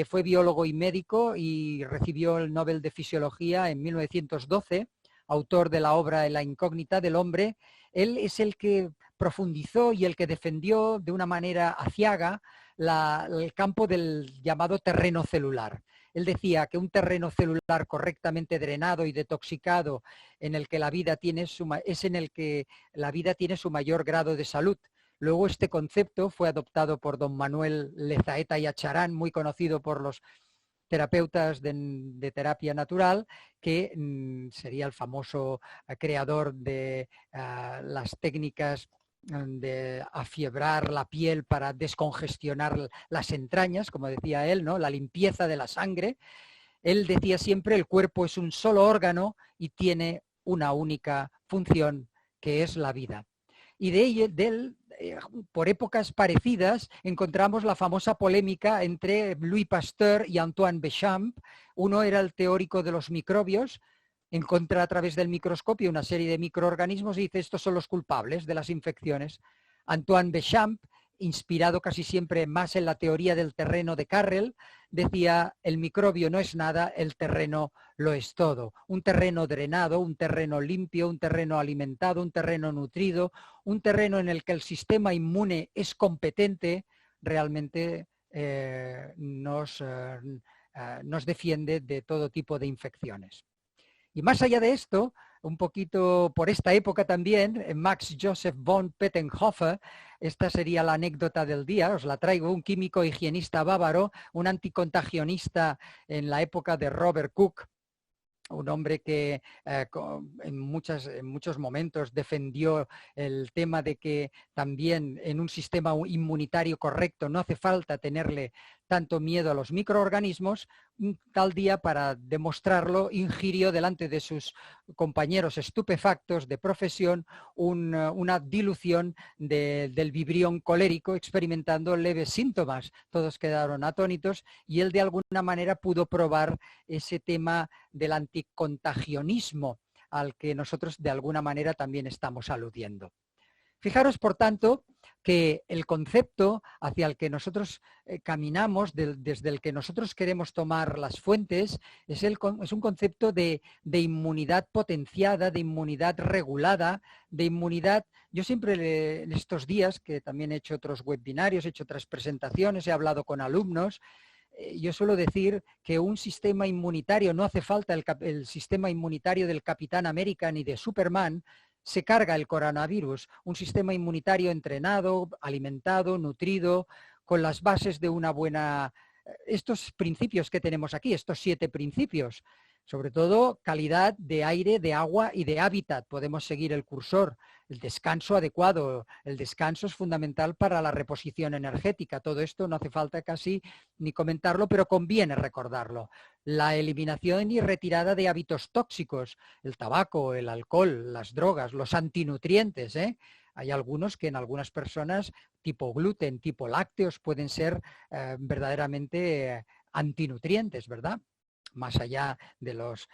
S3: fue biólogo y médico y recibió el Nobel de Fisiología en 1912, autor de la obra La incógnita del hombre. Él es el que profundizó y el que defendió de una manera aciaga el campo del llamado terreno celular. Él decía que un terreno celular correctamente drenado y detoxicado en el que la vida es en el que la vida tiene su mayor grado de salud. Luego este concepto fue adoptado por don Manuel Lezaeta y Acharán, muy conocido por los terapeutas de terapia natural, que sería el famoso creador de las técnicas de afiebrar la piel para descongestionar las entrañas, como decía él, ¿no? La limpieza de la sangre. Él decía siempre el cuerpo es un solo órgano y tiene una única función, que es la vida. Y de él, por épocas parecidas, encontramos la famosa polémica entre Louis Pasteur y Antoine Béchamp. Uno era el teórico de los microbios, encuentra a través del microscopio una serie de microorganismos y dice estos son los culpables de las infecciones. Antoine Béchamp, inspirado casi siempre más en la teoría del terreno de Carrel, decía el microbio no es nada, el terreno lo es todo. Un terreno drenado, un terreno limpio, un terreno alimentado, un terreno nutrido, un terreno en el que el sistema inmune es competente, realmente nos defiende de todo tipo de infecciones. Y más allá de esto, un poquito por esta época también, Max Joseph von Pettenhofer, esta sería la anécdota del día, os la traigo, un químico higienista bávaro, un anticontagionista en la época de Robert Koch, un hombre que en muchos momentos defendió el tema de que también en un sistema inmunitario correcto no hace falta tenerle tanto miedo a los microorganismos. Tal día, para demostrarlo, ingirió delante de sus compañeros estupefactos de profesión una dilución del vibrión colérico, experimentando leves síntomas. Todos quedaron atónitos y él de alguna manera pudo probar ese tema del anticontagionismo al que nosotros de alguna manera también estamos aludiendo. Fijaros, por tanto, que el concepto hacia el que nosotros caminamos, desde el que nosotros queremos tomar las fuentes, es un concepto de inmunidad potenciada, de inmunidad regulada, de inmunidad. Yo siempre en estos días, que también he hecho otros webinarios, he hecho otras presentaciones, he hablado con alumnos, yo suelo decir que un sistema inmunitario, no hace falta el sistema inmunitario del Capitán América ni de Superman, se carga el coronavirus. Un sistema inmunitario entrenado, alimentado, nutrido, con las bases de una buena... Estos principios que tenemos aquí, estos 7 principios, sobre todo calidad de aire, de agua y de hábitat. Podemos seguir el cursor. El descanso adecuado. El descanso es fundamental para la reposición energética. Todo esto no hace falta casi ni comentarlo, pero conviene recordarlo. La eliminación y retirada de hábitos tóxicos. El tabaco, el alcohol, las drogas, los antinutrientes. Hay algunos que en algunas personas, tipo gluten, tipo lácteos, pueden ser verdaderamente antinutrientes, ¿verdad? Más allá de los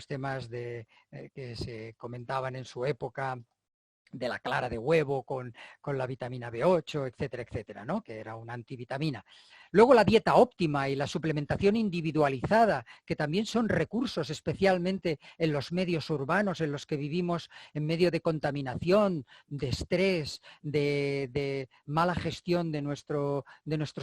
S3: temas que se comentaban en su época de la clara de huevo con la vitamina B8, etcétera, etcétera, ¿no? Que era una antivitamina. Luego la dieta óptima y la suplementación individualizada, que también son recursos, especialmente en los medios urbanos en los que vivimos en medio de contaminación, de estrés, de mala gestión de nuestro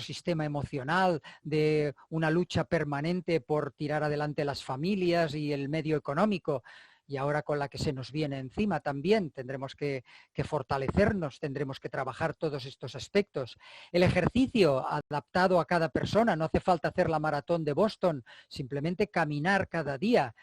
S3: sistema emocional, de una lucha permanente por tirar adelante las familias y el medio económico. Y ahora con la que se nos viene encima también tendremos que fortalecernos, tendremos que trabajar todos estos aspectos. El ejercicio adaptado a cada persona, no hace falta hacer la maratón de Boston, simplemente caminar cada día,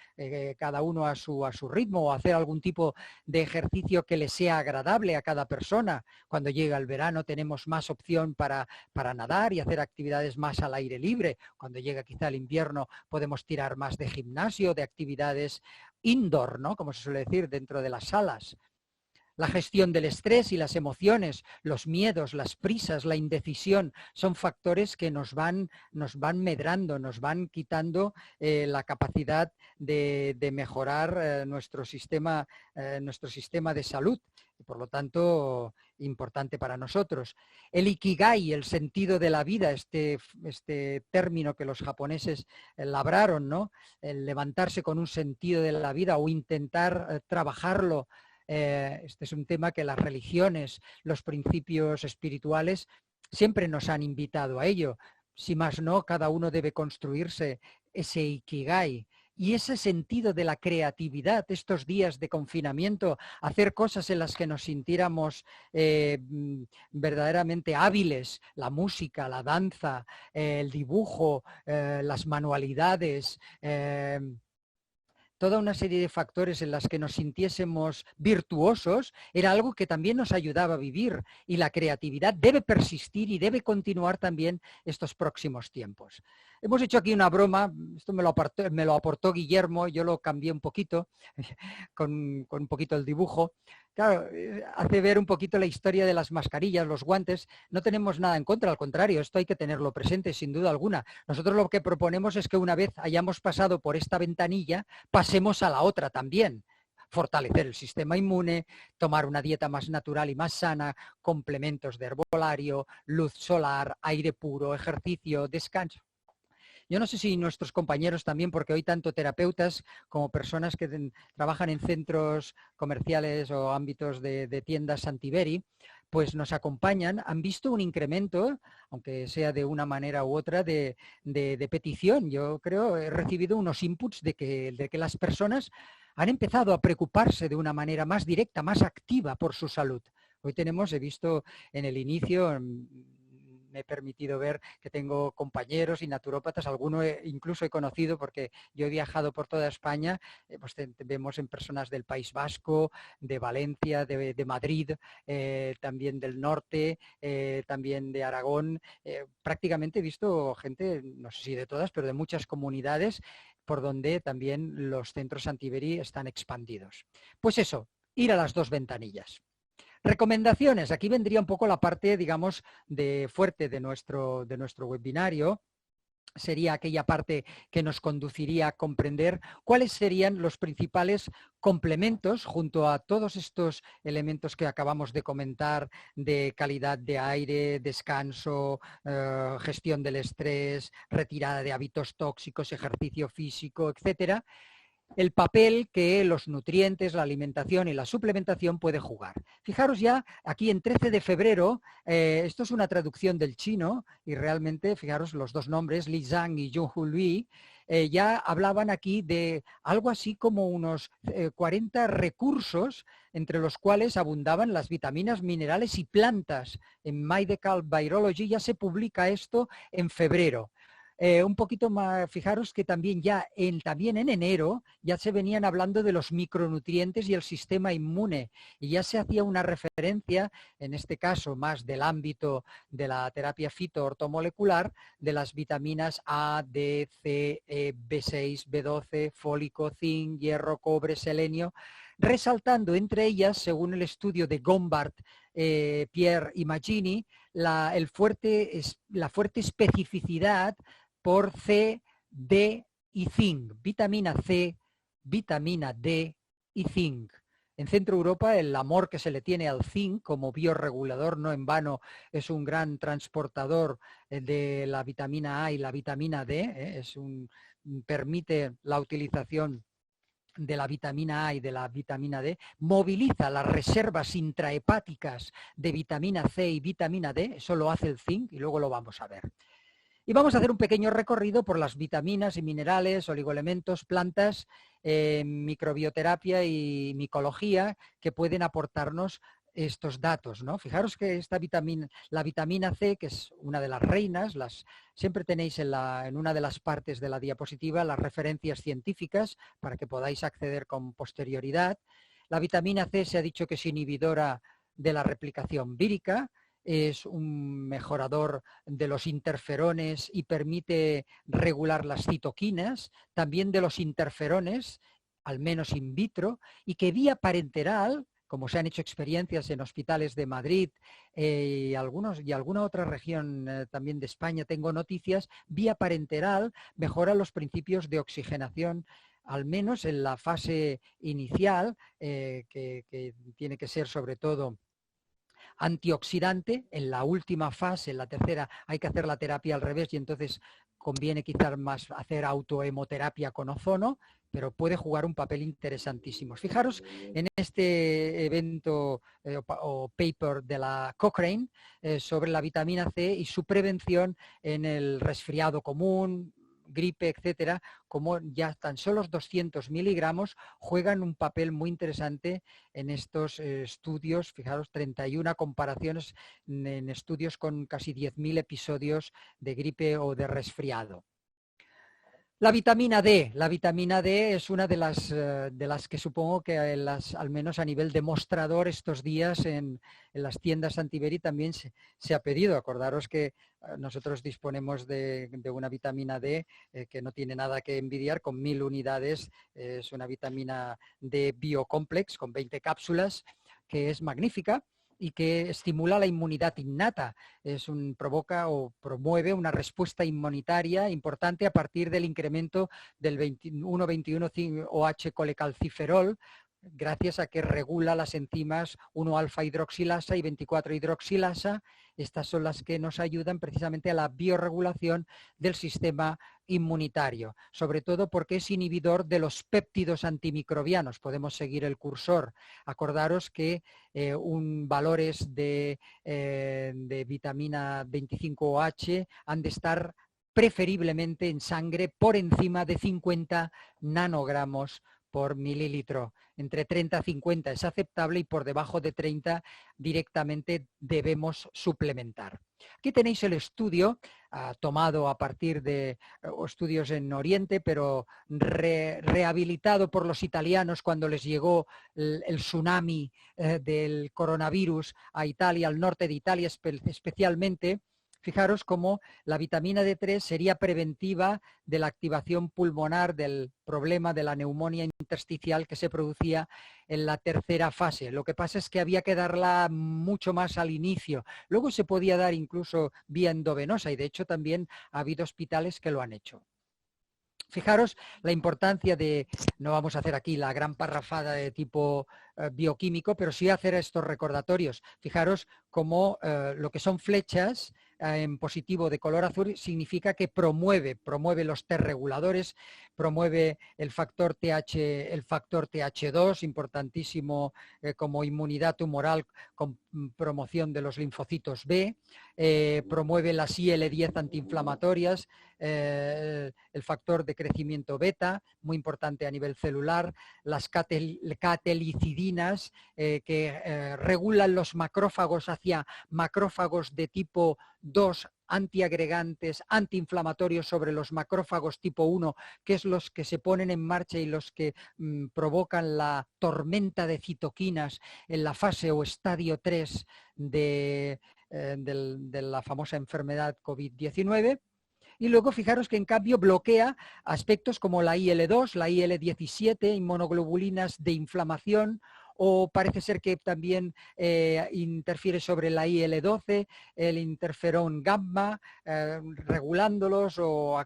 S3: cada uno a su ritmo, o hacer algún tipo de ejercicio que le sea agradable a cada persona. Cuando llega el verano tenemos más opción para nadar y hacer actividades más al aire libre. Cuando llega quizá el invierno podemos tirar más de gimnasio, de actividades indoor, ¿no? Como se suele decir, dentro de las salas. La gestión del estrés y las emociones, los miedos, las prisas, la indecisión, son factores que nos van medrando, nos van quitando la capacidad de mejorar nuestro sistema de salud. Y por lo tanto, importante para nosotros. El ikigai, el sentido de la vida, este término que los japoneses labraron, ¿no? El levantarse con un sentido de la vida o intentar trabajarlo. Este es un tema que las religiones, los principios espirituales siempre nos han invitado a ello. Si más no, cada uno debe construirse ese ikigai. Y ese sentido de la creatividad, estos días de confinamiento, hacer cosas en las que nos sintiéramos verdaderamente hábiles, la música, la danza, el dibujo, las manualidades, toda una serie de factores en las que nos sintiésemos virtuosos, era algo que también nos ayudaba a vivir, y la creatividad debe persistir y debe continuar también estos próximos tiempos. Hemos hecho aquí una broma, esto me lo aportó Guillermo, yo lo cambié un poquito, con un poquito el dibujo. Claro, hace ver un poquito la historia de las mascarillas, los guantes. No tenemos nada en contra, al contrario, esto hay que tenerlo presente sin duda alguna. Nosotros lo que proponemos es que una vez hayamos pasado por esta ventanilla, pasemos a la otra también. Fortalecer el sistema inmune, tomar una dieta más natural y más sana, complementos de herbolario, luz solar, aire puro, ejercicio, descanso. Yo no sé si nuestros compañeros también, porque hoy tanto terapeutas como personas que trabajan en centros comerciales o ámbitos de tiendas Santiberi, pues nos acompañan, han visto un incremento, aunque sea de una manera u otra, de petición. Yo creo, he recibido unos inputs de que las personas han empezado a preocuparse de una manera más directa, más activa por su salud. Hoy he visto en el inicio, me he permitido ver que tengo compañeros y naturópatas, algunos incluso he conocido porque yo he viajado por toda España, pues vemos en personas del País Vasco, de Valencia, de Madrid, también del norte, también de Aragón. Prácticamente he visto gente, no sé si de todas, pero de muchas comunidades por donde también los centros Santiberi están expandidos. Pues eso, ir a las dos ventanillas. Recomendaciones. Aquí vendría un poco la parte, digamos, fuerte de nuestro webinario. Sería aquella parte que nos conduciría a comprender cuáles serían los principales complementos junto a todos estos elementos que acabamos de comentar, de calidad de aire, descanso, gestión del estrés, retirada de hábitos tóxicos, ejercicio físico, etcétera. El papel que los nutrientes, la alimentación y la suplementación puede jugar. Fijaros ya, aquí en 13 de febrero, esto es una traducción del chino y realmente, fijaros los dos nombres, Li Zhang y Junhu Lui, ya hablaban aquí de algo así como unos 40 recursos entre los cuales abundaban las vitaminas, minerales y plantas. En Medical Virology ya se publica esto en febrero. Un poquito más, fijaros que también en enero ya se venían hablando de los micronutrientes y el sistema inmune, y ya se hacía una referencia, en este caso más del ámbito de la terapia fitoortomolecular, de las vitaminas A, D, C, E, B6, B12, fólico, zinc, hierro, cobre, selenio, resaltando entre ellas, según el estudio de Gombard, Pierre y Magini, la fuerte especificidad por C, D y zinc, vitamina C, vitamina D y zinc. En Centro Europa el amor que se le tiene al zinc como biorregulador, no en vano, es un gran transportador de la vitamina A y la vitamina D, permite la utilización de la vitamina A y de la vitamina D, moviliza las reservas intrahepáticas de vitamina C y vitamina D, eso lo hace el zinc y luego lo vamos a ver. Y vamos a hacer un pequeño recorrido por las vitaminas y minerales, oligoelementos, plantas, microbioterapia y micología que pueden aportarnos estos datos, ¿no? Fijaros que la vitamina C, que es una de las reinas, siempre tenéis en una de las partes de la diapositiva las referencias científicas para que podáis acceder con posterioridad. La vitamina C se ha dicho que es inhibidora de la replicación vírica, es un mejorador de los interferones y permite regular las citoquinas, también de los interferones, al menos in vitro, y que vía parenteral, como se han hecho experiencias en hospitales de Madrid y alguna otra región también de España, tengo noticias, vía parenteral mejora los principios de oxigenación, al menos en la fase inicial, que tiene que ser sobre todo antioxidante. En la última fase, en la tercera, hay que hacer la terapia al revés y entonces conviene quizás más hacer autohemoterapia con ozono, pero puede jugar un papel interesantísimo. Fijaros en este evento o paper de la Cochrane sobre la vitamina C y su prevención en el resfriado común, gripe, etcétera, como ya tan solo 200 miligramos juegan un papel muy interesante en estos estudios. Fijaros, 31 comparaciones en estudios con casi 10.000 episodios de gripe o de resfriado. La vitamina D es una de las que supongo que al menos a nivel demostrador estos días en las tiendas Antiberi también se ha pedido. Acordaros que nosotros disponemos de una vitamina D que no tiene nada que envidiar, con 1000 unidades, es una vitamina D Biocomplex con 20 cápsulas, que es magnífica y que estimula la inmunidad innata. Provoca o promueve una respuesta inmunitaria importante a partir del incremento del 1,21-OH-colecalciferol, gracias a que regula las enzimas 1-alfa-hidroxilasa y 24-hidroxilasa. Estas son las que nos ayudan precisamente a la biorregulación del sistema inmunitario, sobre todo porque es inhibidor de los péptidos antimicrobianos. Podemos seguir el cursor. Acordaros que valores de vitamina 25OH han de estar preferiblemente en sangre por encima de 50 nanogramos por mililitro. Entre 30 y 50 es aceptable y por debajo de 30 directamente debemos suplementar. Aquí tenéis el estudio tomado a partir de estudios en Oriente, pero rehabilitado por los italianos cuando les llegó el tsunami del coronavirus a Italia, al norte de Italia especialmente. Fijaros cómo la vitamina D3 sería preventiva de la activación pulmonar del problema de la neumonía intersticial que se producía en la tercera fase. Lo que pasa es que había que darla mucho más al inicio. Luego se podía dar incluso vía endovenosa y de hecho también ha habido hospitales que lo han hecho. Fijaros la importancia de, no vamos a hacer aquí la gran parrafada de tipo bioquímico, pero sí hacer estos recordatorios. Fijaros cómo lo que son flechas en positivo de color azul significa que promueve los T reguladores, promueve el factor TH2, importantísimo como inmunidad tumoral con promoción de los linfocitos B, promueve las IL-10 antiinflamatorias, el factor de crecimiento beta, muy importante a nivel celular, las catelicidinas que regulan los macrófagos hacia macrófagos de tipo 2 antiagregantes, antiinflamatorios sobre los macrófagos tipo 1, que es los que se ponen en marcha y los que provocan la tormenta de citoquinas en la fase o estadio 3 de la famosa enfermedad COVID-19. Y luego fijaros que en cambio bloquea aspectos como la IL-2, la IL-17, inmunoglobulinas de inflamación, o parece ser que también interfiere sobre la IL-12, el interferón gamma, regulándolos o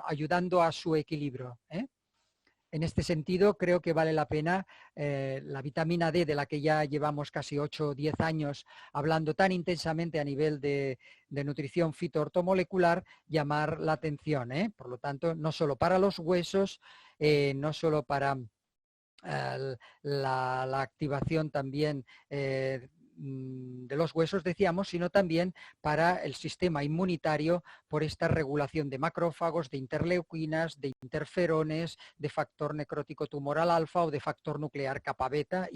S3: ayudando a su equilibrio. En este sentido, creo que vale la pena la vitamina D, de la que ya llevamos casi 8 o 10 años hablando tan intensamente a nivel de nutrición fitoortomolecular, llamar la atención. Por lo tanto, no solo para los huesos, no solo para la activación también de los huesos, decíamos, sino también para el sistema inmunitario por esta regulación de macrófagos, de interleuquinas, de interferones, de factor necrótico tumoral alfa o de factor nuclear kappa beta.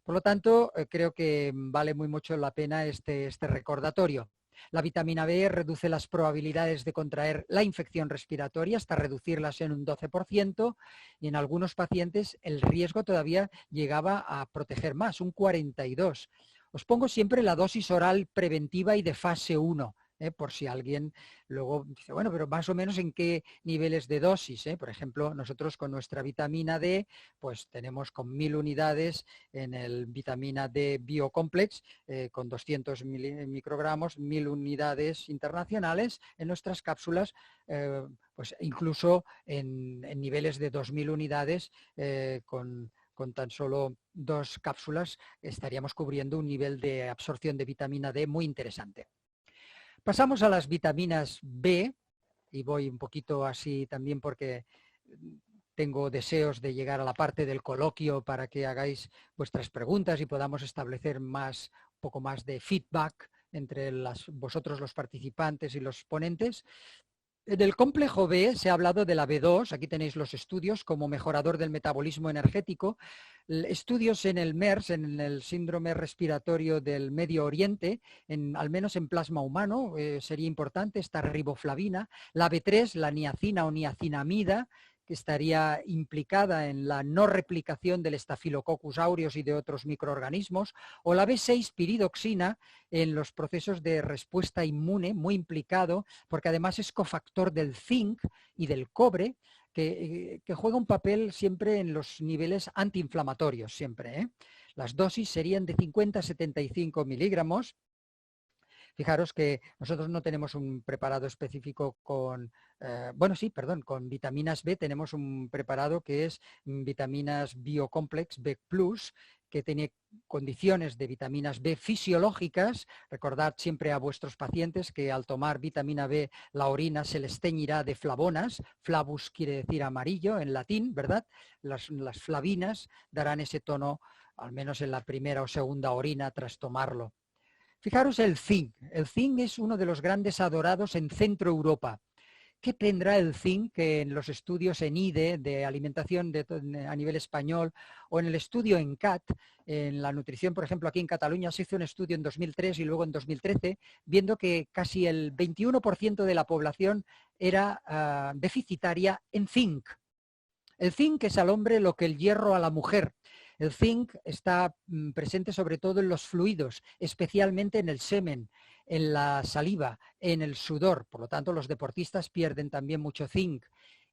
S3: Por lo tanto, creo que vale muy mucho la pena este recordatorio. La vitamina B reduce las probabilidades de contraer la infección respiratoria hasta reducirlas en un 12%, y en algunos pacientes el riesgo todavía llegaba a proteger más, un 42%. Os pongo siempre la dosis oral preventiva y de fase 1, por si alguien luego dice, bueno, pero más o menos en qué niveles de dosis. Por ejemplo, nosotros con nuestra vitamina D, pues tenemos con 1000 unidades en el vitamina D Biocomplex, con 200 microgramos, 1000 unidades internacionales en nuestras cápsulas, pues incluso en niveles de 2000 unidades con tan solo 2 cápsulas estaríamos cubriendo un nivel de absorción de vitamina D muy interesante. Pasamos a las vitaminas B, y voy un poquito así también porque tengo deseos de llegar a la parte del coloquio para que hagáis vuestras preguntas y podamos establecer un poco más de feedback entre vosotros los participantes y los ponentes. Del complejo B se ha hablado de la B2, aquí tenéis los estudios como mejorador del metabolismo energético, estudios en el MERS, en el síndrome respiratorio del Medio Oriente, al menos en plasma humano, sería importante esta riboflavina, la B3, la niacina o niacinamida, que estaría implicada en la no replicación del Staphylococcus aureus y de otros microorganismos, o la B6, piridoxina, en los procesos de respuesta inmune, muy implicado, porque además es cofactor del zinc y del cobre, que juega un papel siempre en los niveles antiinflamatorios, siempre. Las dosis serían de 50 a 75 miligramos. Fijaros que nosotros no tenemos un preparado específico con vitaminas B, tenemos un preparado que es vitaminas Biocomplex B+, que tiene condiciones de vitaminas B fisiológicas. Recordad siempre a vuestros pacientes que al tomar vitamina B la orina se les teñirá de flavonas. Flavus quiere decir amarillo en latín, ¿verdad? Las flavinas darán ese tono, al menos en la primera o segunda orina tras tomarlo. Fijaros el zinc. El zinc es uno de los grandes adorados en Centro Europa. ¿Qué tendrá el zinc que en los estudios en IDE de alimentación a nivel español o en el estudio en CAT, en la nutrición, por ejemplo, aquí en Cataluña se hizo un estudio en 2003 y luego en 2013, viendo que casi el 21% de la población era deficitaria en zinc. El zinc es al hombre lo que el hierro a la mujer. El zinc está presente sobre todo en los fluidos, especialmente en el semen, en la saliva, en el sudor. Por lo tanto, los deportistas pierden también mucho zinc.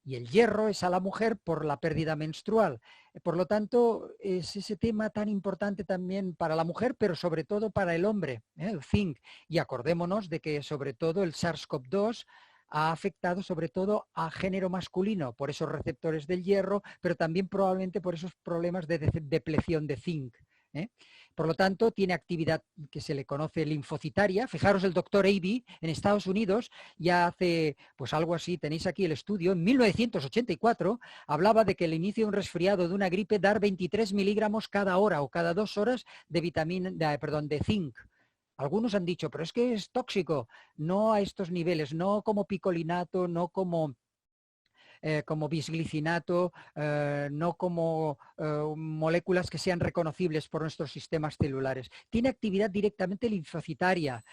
S3: Y el hierro es a la mujer por la pérdida menstrual. Por lo tanto, es ese tema tan importante también para la mujer, pero sobre todo para el hombre, el zinc. Y acordémonos de que sobre todo el SARS-CoV-2 ha afectado sobre todo a género masculino por esos receptores del hierro, pero también probablemente por esos problemas de depleción de zinc. Por lo tanto, tiene actividad que se le conoce linfocitaria. Fijaros, el doctor Avey en Estados Unidos ya hace pues algo así, tenéis aquí el estudio, en 1984 hablaba de que el inicio de un resfriado, de una gripe, dar 23 miligramos cada hora o cada 2 horas de zinc. Algunos han dicho, pero es que es tóxico, no a estos niveles, no como picolinato, no como bisglicinato, no como moléculas que sean reconocibles por nuestros sistemas celulares. Tiene actividad directamente linfocitaria.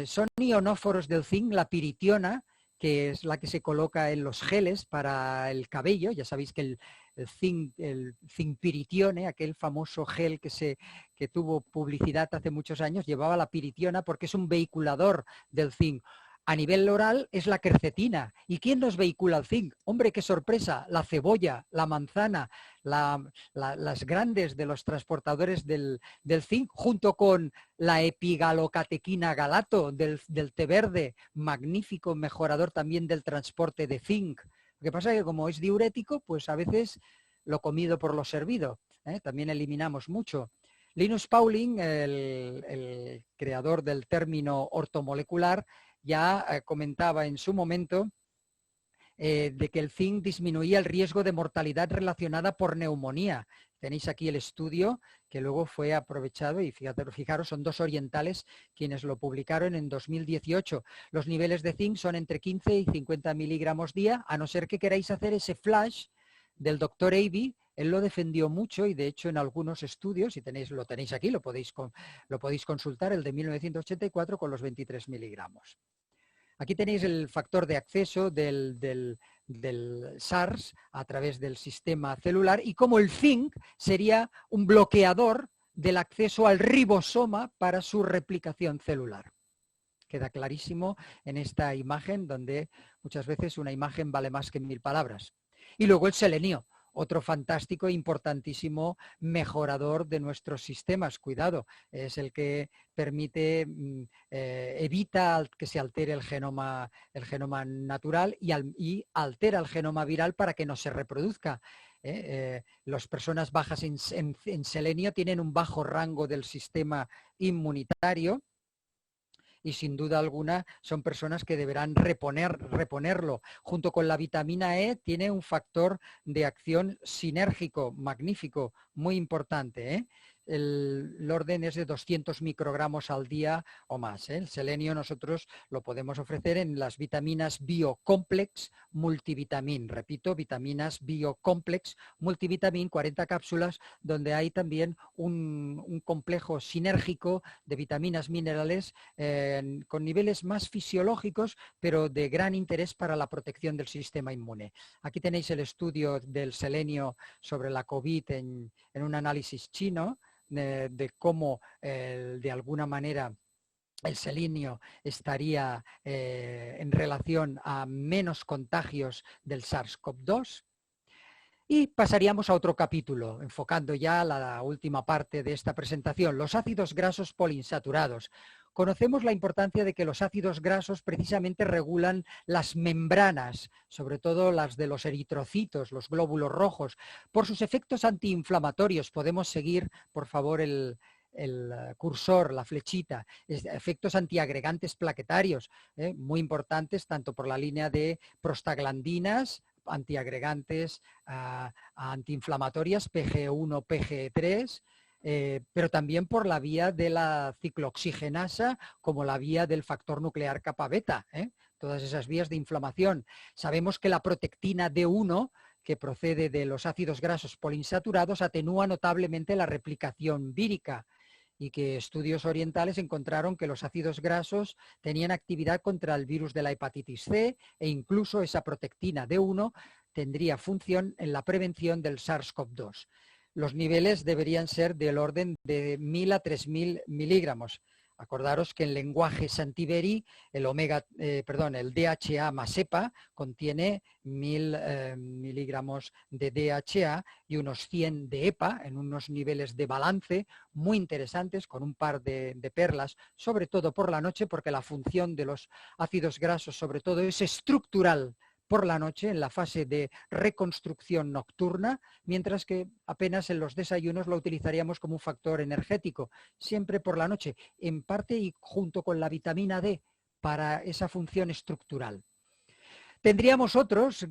S3: Son ionóforos del zinc, la piritiona, que es la que se coloca en los geles para el cabello. Ya sabéis que el zinc piritione, aquel famoso gel que tuvo publicidad hace muchos años, llevaba la piritiona porque es un vehiculador del zinc. A nivel oral es la quercetina. ¿Y quién nos vehicula el zinc? Hombre, qué sorpresa, la cebolla, la manzana, las grandes de los transportadores del zinc, junto con la epigalocatequina galato del té verde, magnífico mejorador también del transporte de zinc. Lo que pasa es que como es diurético, pues a veces lo comido por lo servido, también eliminamos mucho. Linus Pauling, el creador del término ortomolecular, ya comentaba en su momento de que el zinc disminuía el riesgo de mortalidad relacionada por neumonía. Tenéis aquí el estudio que luego fue aprovechado y fijaros, son dos orientales quienes lo publicaron en 2018. Los niveles de zinc son entre 15 y 50 miligramos día, a no ser que queráis hacer ese flash del doctor Avey. Él lo defendió mucho y de hecho en algunos estudios, si lo tenéis aquí, lo podéis consultar, el de 1984 con los 23 miligramos. Aquí tenéis el factor de acceso del SARS a través del sistema celular y cómo el zinc sería un bloqueador del acceso al ribosoma para su replicación celular. Queda clarísimo en esta imagen, donde muchas veces una imagen vale más que 1000 palabras. Y luego el selenio, otro fantástico e importantísimo mejorador de nuestros sistemas. Cuidado, es el que permite, evita que se altere el genoma natural y altera el genoma viral para que no se reproduzca. Las personas bajas en selenio tienen un bajo rango del sistema inmunitario, y sin duda alguna son personas que deberán reponerlo. Junto con la vitamina E tiene un factor de acción sinérgico magnífico, muy importante. El orden es de 200 microgramos al día o más. El selenio nosotros lo podemos ofrecer en las vitaminas Biocomplex Multivitamin. Repito, vitaminas Biocomplex Multivitamin, 40 cápsulas, donde hay también un complejo sinérgico de vitaminas minerales con niveles más fisiológicos, pero de gran interés para la protección del sistema inmune. Aquí tenéis el estudio del selenio sobre la COVID en un análisis chino, de cómo de alguna manera el selenio estaría en relación a menos contagios del SARS-CoV-2. Y pasaríamos a otro capítulo, enfocando ya la última parte de esta presentación, los ácidos grasos poliinsaturados. Conocemos la importancia de que los ácidos grasos precisamente regulan las membranas, sobre todo las de los eritrocitos, los glóbulos rojos. Por sus efectos antiinflamatorios, podemos seguir, por favor, el cursor, la flechita, efectos antiagregantes plaquetarios, muy importantes tanto por la línea de prostaglandinas, antiagregantes antiinflamatorias, PGE1, PGE3, pero también por la vía de la ciclooxigenasa como la vía del factor nuclear kappa beta, todas esas vías de inflamación. Sabemos que la protectina D1, que procede de los ácidos grasos poliinsaturados, atenúa notablemente la replicación vírica, y que estudios orientales encontraron que los ácidos grasos tenían actividad contra el virus de la hepatitis C e incluso esa protectina D1 tendría función en la prevención del SARS-CoV-2. Los niveles deberían ser del orden de 1000 a 3000 miligramos. Acordaros que en lenguaje Santiberi el DHA más EPA contiene 1000 miligramos de DHA y unos 100 de EPA en unos niveles de balance muy interesantes, con un par de perlas, sobre todo por la noche, porque la función de los ácidos grasos sobre todo es estructural por la noche, en la fase de reconstrucción nocturna, mientras que apenas en los desayunos lo utilizaríamos como un factor energético, siempre por la noche, en parte y junto con la vitamina D para esa función estructural. Tendríamos otros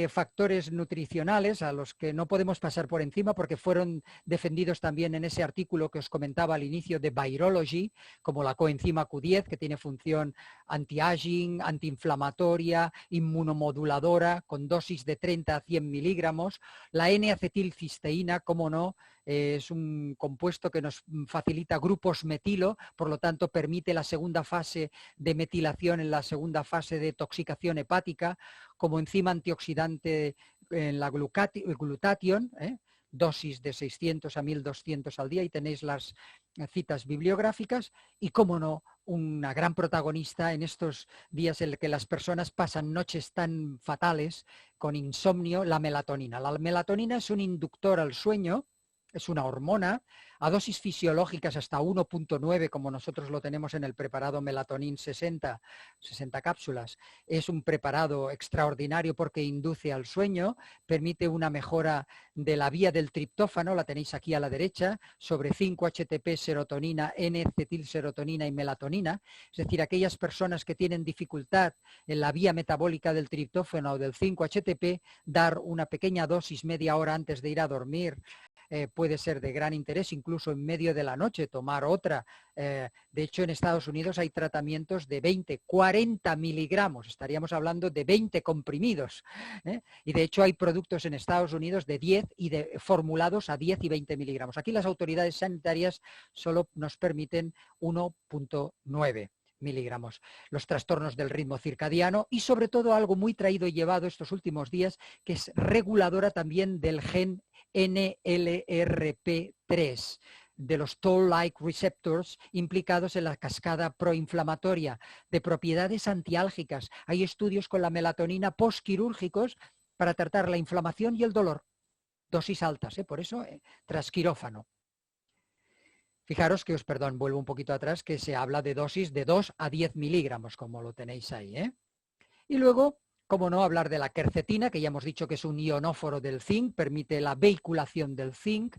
S3: factores nutricionales a los que no podemos pasar por encima porque fueron defendidos también en ese artículo que os comentaba al inicio de Virology, como la coenzima Q10, que tiene función anti-aging, antiinflamatoria, inmunomoduladora, con dosis de 30 a 100 miligramos. La N-acetilcisteína, como no, es un compuesto que nos facilita grupos metilo, por lo tanto permite la segunda fase de metilación en la segunda fase de toxicación hepática, como enzima antioxidante en la glutathione, dosis de 600 a 1200 al día, y tenéis las citas bibliográficas, y como no, una gran protagonista en estos días en que las personas pasan noches tan fatales con insomnio, la melatonina. La melatonina es un inductor al sueño es una hormona, a dosis fisiológicas hasta 1.9, como nosotros lo tenemos en el preparado Melatonin 60 cápsulas. Es un preparado extraordinario porque induce al sueño, permite una mejora de la vía del triptófano, la tenéis aquí a la derecha, sobre 5-HTP, serotonina, N-acetilserotonina y melatonina. Es decir, aquellas personas que tienen dificultad en la vía metabólica del triptófano o del 5-HTP, dar una pequeña dosis media hora antes de ir a dormir puede ser de gran interés, incluso en medio de la noche tomar otra. De hecho, en Estados Unidos hay tratamientos de 20, 40 miligramos, estaríamos hablando de 20 comprimidos. Y de hecho hay productos en Estados Unidos de 10 y formulados a 10 y 20 miligramos. Aquí las autoridades sanitarias solo nos permiten 1.9 miligramos. Los trastornos del ritmo circadiano y sobre todo algo muy traído y llevado estos últimos días, que es reguladora también del gen NLRP3, de los Toll-like receptors implicados en la cascada proinflamatoria, de propiedades antiálgicas. Hay estudios con la melatonina postquirúrgicos para tratar la inflamación y el dolor. Dosis altas, por eso tras quirófano. Fijaros que vuelvo un poquito atrás, que se habla de dosis de 2 a 10 miligramos, como lo tenéis ahí. Y luego, cómo no, hablar de la quercetina, que ya hemos dicho que es un ionóforo del zinc, permite la vehiculación del zinc,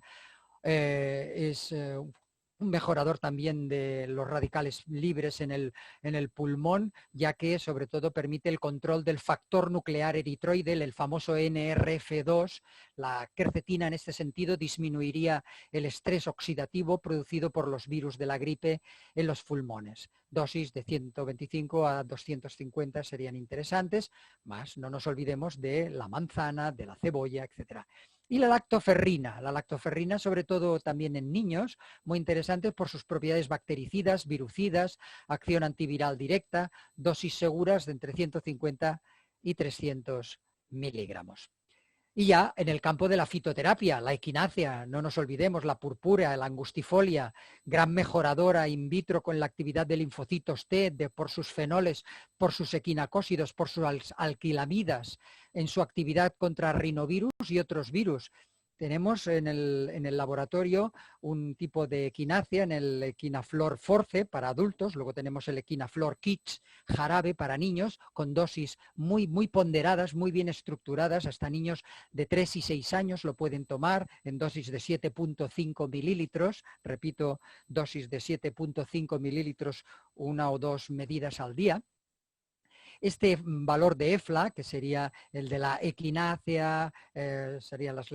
S3: es un mejorador también de los radicales libres en el pulmón, ya que sobre todo permite el control del factor nuclear eritroide, el famoso NRF2. La quercetina en este sentido disminuiría el estrés oxidativo producido por los virus de la gripe en los pulmones. Dosis de 125 a 250 serían interesantes, más no nos olvidemos de la manzana, de la cebolla, etcétera. Y la lactoferrina sobre todo también en niños, muy interesante por sus propiedades bactericidas, virucidas, acción antiviral directa, dosis seguras de entre 150 y 300 miligramos. Y ya en el campo de la fitoterapia, la equinácea, no nos olvidemos, la purpúrea, la angustifolia, gran mejoradora in vitro con la actividad de linfocitos T, por sus fenoles, por sus equinacósidos, por sus alquilamidas, en su actividad contra rinovirus y otros virus. Tenemos en el laboratorio un tipo de equinácea, en el Equinaflor Force para adultos, luego tenemos el Equinaflor Kids, jarabe para niños, con dosis muy ponderadas, muy bien estructuradas, hasta niños de 3 y 6 años lo pueden tomar en dosis de 7.5 mililitros, repito, dosis de 7.5 mililitros, 1 o 2 medidas al día. Este valor de EFLA, que sería el de la equinácea, serían las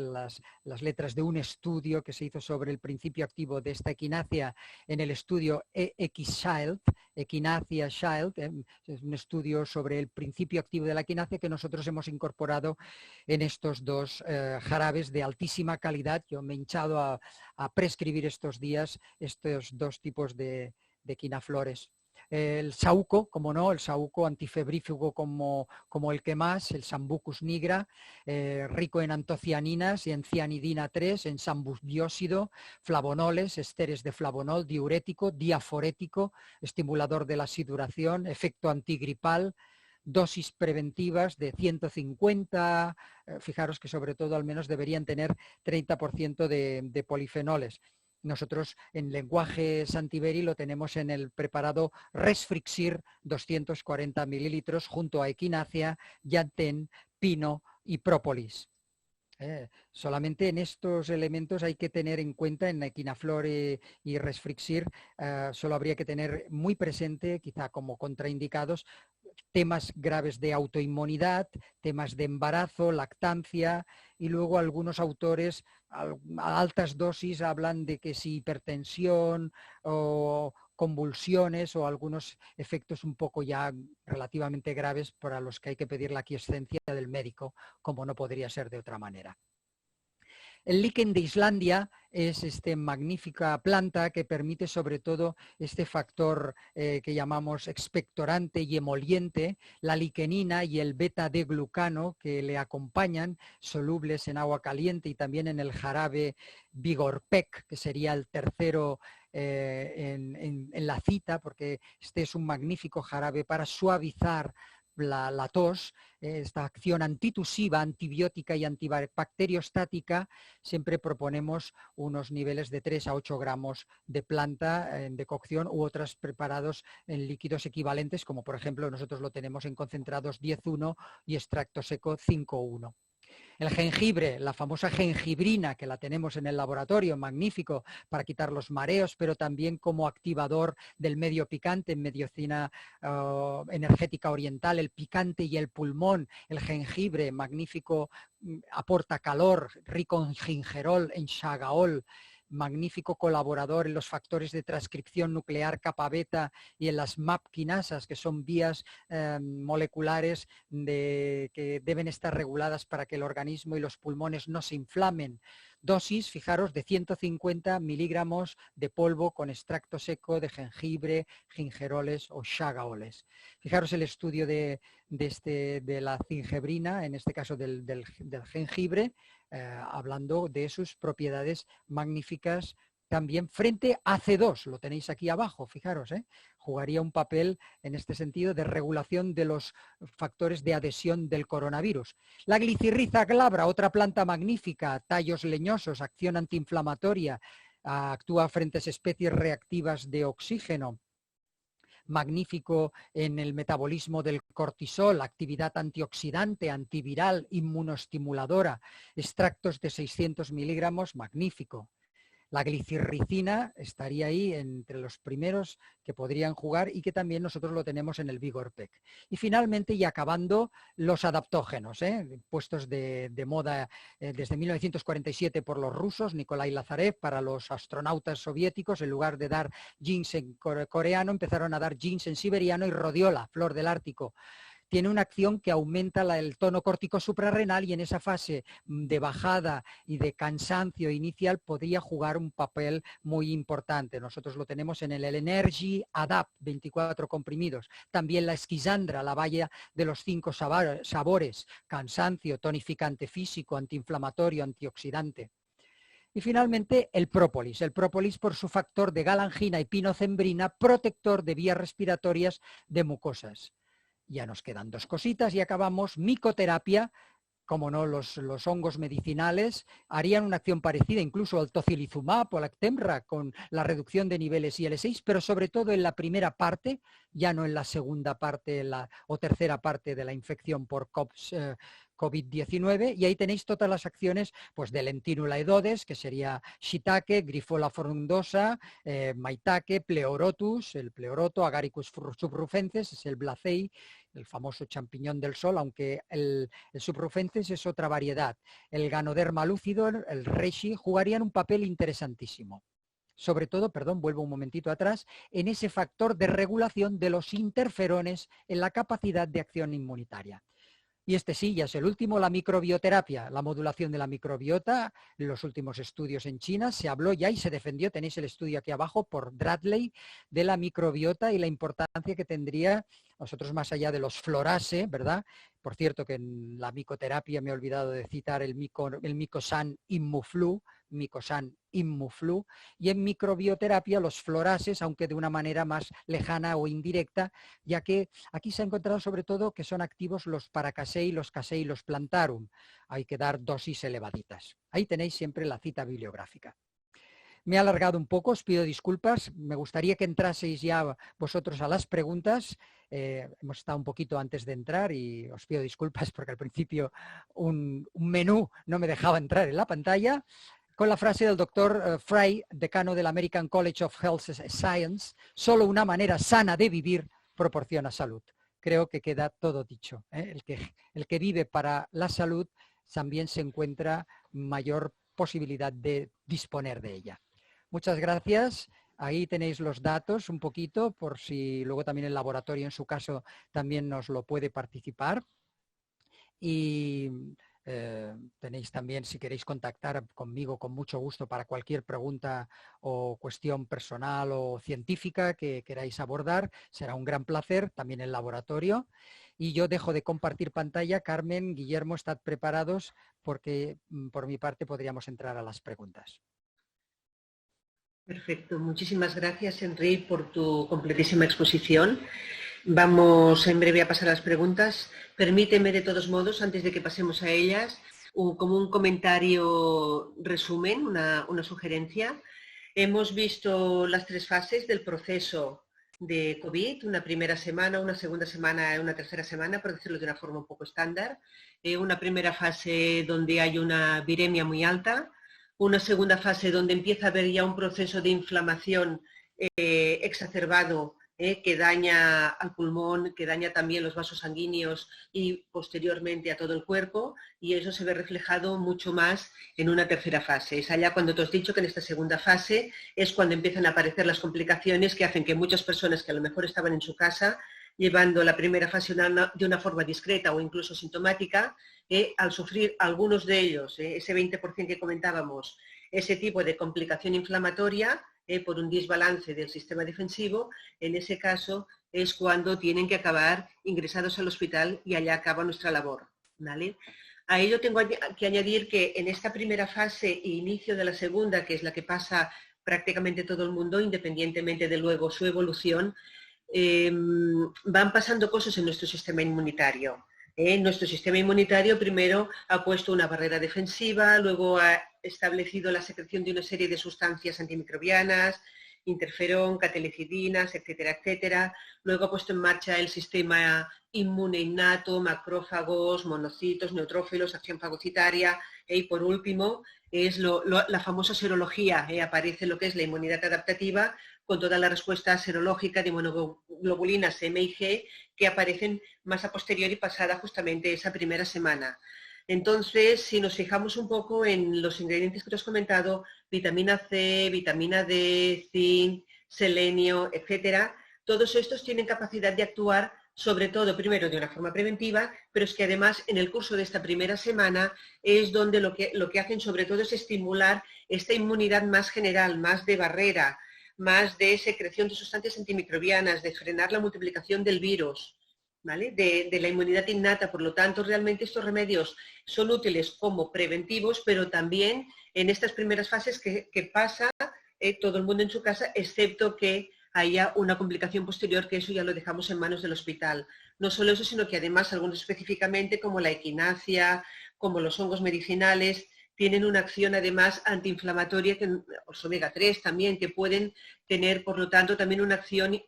S3: letras de un estudio que se hizo sobre el principio activo de esta equinácea en el estudio EXCHILD, Equinacia Child, es un estudio sobre el principio activo de la equinacia que nosotros hemos incorporado en estos dos jarabes de altísima calidad. Yo me he hinchado a prescribir estos días estos dos tipos de equinaflores. El saúco, como no, el saúco antifebrífugo como el que más, el Sambucus nigra, rico en antocianinas y en cianidina 3, en sambubiósido, flavonoles, esteres de flavonol, diurético, diaforético, estimulador de la sudoración, efecto antigripal, dosis preventivas de 150, fijaros que sobre todo al menos deberían tener 30% de polifenoles. Nosotros en lenguaje Santiberi lo tenemos en el preparado Resfrixir 240 mililitros junto a equinácea, llantén, pino y própolis. Solamente en estos elementos hay que tener en cuenta, en Equinaflor y Resfrixir, solo habría que tener muy presente, quizá como contraindicados, temas graves de autoinmunidad, temas de embarazo, lactancia, y luego algunos autores a altas dosis hablan de que si hipertensión o convulsiones o algunos efectos un poco ya relativamente graves para los que hay que pedir la aquiescencia del médico, como no podría ser de otra manera. El líquen de Islandia es esta magnífica planta que permite sobre todo este factor que llamamos expectorante y emoliente, la liquenina y el beta-D-glucano que le acompañan, solubles en agua caliente y también en el jarabe Vigorpec, que sería el tercero en la cita, porque este es un magnífico jarabe para suavizar, la tos, esta acción antitusiva, antibiótica y antibacteriostática, siempre proponemos unos niveles de 3 a 8 gramos de planta en decocción u otras preparados en líquidos equivalentes, como por ejemplo nosotros lo tenemos en concentrados 10,1 y extracto seco 5,1. El jengibre, la famosa jengibrina, que la tenemos en el laboratorio, magnífico para quitar los mareos, pero también como activador del medio picante en medicina energética oriental, el picante y el pulmón. El jengibre, magnífico, aporta calor, rico en gingerol, en shagaol, magnífico colaborador en los factores de transcripción nuclear kappa beta y en las MAP quinasas, que son vías moleculares que deben estar reguladas para que el organismo y los pulmones no se inflamen. Dosis, fijaros, de 150 miligramos de polvo con extracto seco de jengibre, gingeroles o shagaoles. Fijaros el estudio de la gingebrina, en este caso del jengibre, hablando de sus propiedades magníficas también frente a C2, lo tenéis aquí abajo, fijaros, jugaría un papel en este sentido de regulación de los factores de adhesión del coronavirus. La glicirriza glabra, otra planta magnífica, tallos leñosos, acción antiinflamatoria, actúa frente a especies reactivas de oxígeno, magnífico en el metabolismo del cortisol, actividad antioxidante, antiviral, inmunoestimuladora, extractos de 600 miligramos, magnífico. La glicirricina estaría ahí entre los primeros que podrían jugar y que también nosotros lo tenemos en el VigorPEC. Y finalmente, y acabando, los adaptógenos, puestos de moda desde 1947 por los rusos, Nikolai Lazarev, para los astronautas soviéticos, en lugar de dar ginseng coreano, empezaron a dar ginseng siberiano y rodiola, flor del Ártico. Tiene una acción que aumenta el tono córtico suprarrenal y en esa fase de bajada y de cansancio inicial podría jugar un papel muy importante. Nosotros lo tenemos en el Energy Adapt, 24 comprimidos. También la esquizandra, la valla de los 5 sabores, cansancio, tonificante físico, antiinflamatorio, antioxidante. Y finalmente el própolis por su factor de galangina y pinocembrina, protector de vías respiratorias de mucosas. Ya nos quedan 2 cositas y acabamos. Micoterapia, como no, los hongos medicinales harían una acción parecida incluso al tocilizumab o al Actemra con la reducción de niveles IL-6, pero sobre todo en la primera parte, ya no en la segunda parte o tercera parte de la infección por COVID-19, y ahí tenéis todas las acciones pues, de Lentinula edodes, que sería shiitake, Grifola frondosa, maitake, Pleurotus, el pleoroto, Agaricus subrufensis, es el blacei, el famoso champiñón del sol, aunque el subrufensis es otra variedad. El Ganoderma lúcido, el reishi, jugarían un papel interesantísimo. Sobre todo, perdón, vuelvo un momentito atrás, en ese factor de regulación de los interferones en la capacidad de acción inmunitaria. Y este sí, ya es el último, la microbioterapia, la modulación de la microbiota. En los últimos estudios en China se habló ya y se defendió, tenéis el estudio aquí abajo, por Bradley, de la microbiota y la importancia que tendría, nosotros más allá de los florase, ¿verdad? Por cierto, que en la micoterapia me he olvidado de citar el Mycosan Immuflu, y en microbioterapia los florases, aunque de una manera más lejana o indirecta, ya que aquí se ha encontrado sobre todo que son activos los Paracasei, los Casei, los Plantarum. Hay que dar dosis elevaditas. Ahí tenéis siempre la cita bibliográfica. Me he alargado un poco, os pido disculpas. Me gustaría que entraseis ya vosotros a las preguntas. Hemos estado un poquito antes de entrar y os pido disculpas porque al principio un menú no me dejaba entrar en la pantalla. Con la frase del doctor Fry, decano del American College of Health Science, solo una manera sana de vivir proporciona salud. Creo que queda todo dicho. El que vive para la salud también se encuentra mayor posibilidad de disponer de ella. Muchas gracias. Ahí tenéis los datos un poquito, por si luego también el laboratorio en su caso también nos lo puede participar. Y tenéis también, si queréis contactar conmigo, con mucho gusto para cualquier pregunta o cuestión personal o científica que queráis abordar. Será un gran placer, también el laboratorio. Y yo dejo de compartir pantalla. Carmen, Guillermo, estad preparados porque por mi parte podríamos entrar a las preguntas.
S2: Perfecto. Muchísimas gracias, Enrique, por tu completísima exposición. Vamos en breve a pasar a las preguntas. Permíteme, de todos modos, antes de que pasemos a ellas, como un comentario resumen, una sugerencia. Hemos visto las 3 fases del proceso de COVID, una primera semana, una segunda semana y una tercera semana, por decirlo de una forma un poco estándar. Una primera fase donde hay una viremia muy alta, una segunda fase donde empieza a haber ya un proceso de inflamación exacerbado que daña al pulmón, que daña también los vasos sanguíneos y posteriormente a todo el cuerpo, y eso se ve reflejado mucho más en una tercera fase. Es allá cuando te has dicho que en esta segunda fase es cuando empiezan a aparecer las complicaciones que hacen que muchas personas que a lo mejor estaban en su casa llevando la primera fase de una forma discreta o incluso sintomática, al sufrir algunos de ellos, ese 20% que comentábamos, ese tipo de complicación inflamatoria, por un desbalance del sistema defensivo, en ese caso es cuando tienen que acabar ingresados al hospital y allá acaba nuestra labor, ¿vale? A ello tengo que añadir que en esta primera fase e inicio de la segunda, que es la que pasa prácticamente todo el mundo, independientemente de luego su evolución, van pasando cosas en nuestro sistema inmunitario. Nuestro sistema inmunitario primero ha puesto una barrera defensiva, luego ha establecido la secreción de una serie de sustancias antimicrobianas, interferón, catelicidínas, etcétera, etcétera. Luego ha puesto en marcha el sistema inmune innato, macrófagos, monocitos, neutrófilos, acción fagocitaria, y por último es la famosa serología. Aparece lo que es la inmunidad adaptativa con toda la respuesta serológica de inmunoglobulinas M y G que aparecen más a posteriori pasada justamente esa primera semana. Entonces, si nos fijamos un poco en los ingredientes que te has comentado, vitamina C, vitamina D, zinc, selenio, etcétera, todos estos tienen capacidad de actuar sobre todo primero de una forma preventiva, pero es que además en el curso de esta primera semana es donde lo que hacen sobre todo es estimular esta inmunidad más general, más de barrera, más de secreción de sustancias antimicrobianas, de frenar la multiplicación del virus, ¿vale? De la inmunidad innata. Por lo tanto, realmente estos remedios son útiles como preventivos, pero también en estas primeras fases que pasa todo el mundo en su casa, excepto que haya una complicación posterior, que eso ya lo dejamos en manos del hospital. No solo eso, sino que además algunos específicamente, como la equinacia, como los hongos medicinales, tienen una acción además antiinflamatoria, los omega 3 también, que pueden tener, por lo tanto, también una acción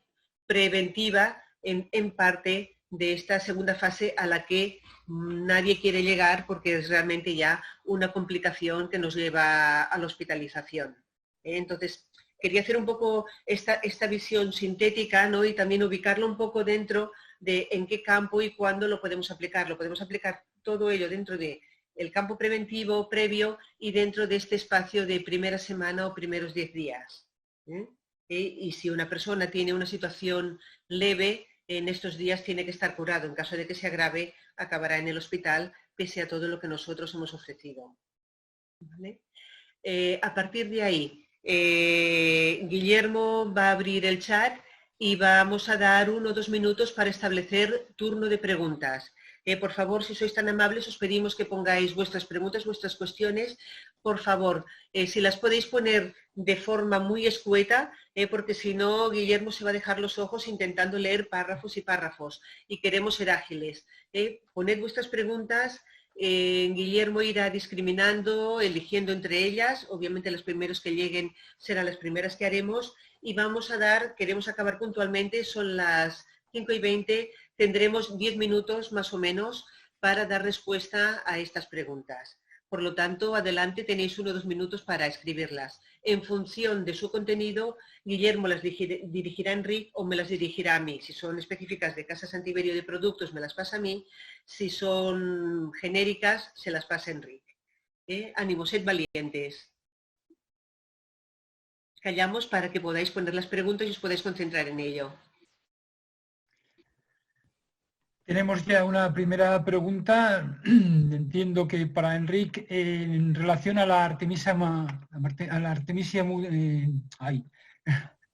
S2: preventiva en parte de esta segunda fase a la que nadie quiere llegar porque es realmente ya una complicación que nos lleva a la hospitalización. Entonces, quería hacer un poco esta visión sintética, ¿no? Y también ubicarlo un poco dentro de en qué campo y cuándo lo podemos aplicar. Lo podemos aplicar todo ello dentro de el campo preventivo, previo, y dentro de este espacio de primera semana o primeros 10 días. Y si una persona tiene una situación leve, en estos días tiene que estar curado. En caso de que se agrave, acabará en el hospital, pese a todo lo que nosotros hemos ofrecido. ¿Vale? A partir de ahí, Guillermo va a abrir el chat y vamos a dar 1 o 2 minutos para establecer turno de preguntas. Por favor, si sois tan amables, os pedimos que pongáis vuestras preguntas, vuestras cuestiones. Por favor, si las podéis poner de forma muy escueta, porque si no, Guillermo se va a dejar los ojos intentando leer párrafos y párrafos, y queremos ser ágiles. Poned vuestras preguntas, Guillermo irá discriminando, eligiendo entre ellas. Obviamente los primeros que lleguen serán las primeras que haremos, y vamos a queremos acabar puntualmente, son las 5:20, tendremos 10 minutos más o menos para dar respuesta a estas preguntas. Por lo tanto, adelante, tenéis 1 o 2 minutos para escribirlas. En función de su contenido, Guillermo las dirigirá a Enric o me las dirigirá a mí. Si son específicas de Casa Santiverio de productos, me las pasa a mí. Si son genéricas, se las pasa a Enric. Ánimo, sed valientes. Callamos para que podáis poner las preguntas y os podáis concentrar en ello.
S1: Tenemos ya una primera pregunta, entiendo que para Enric, en relación a la Artemisia,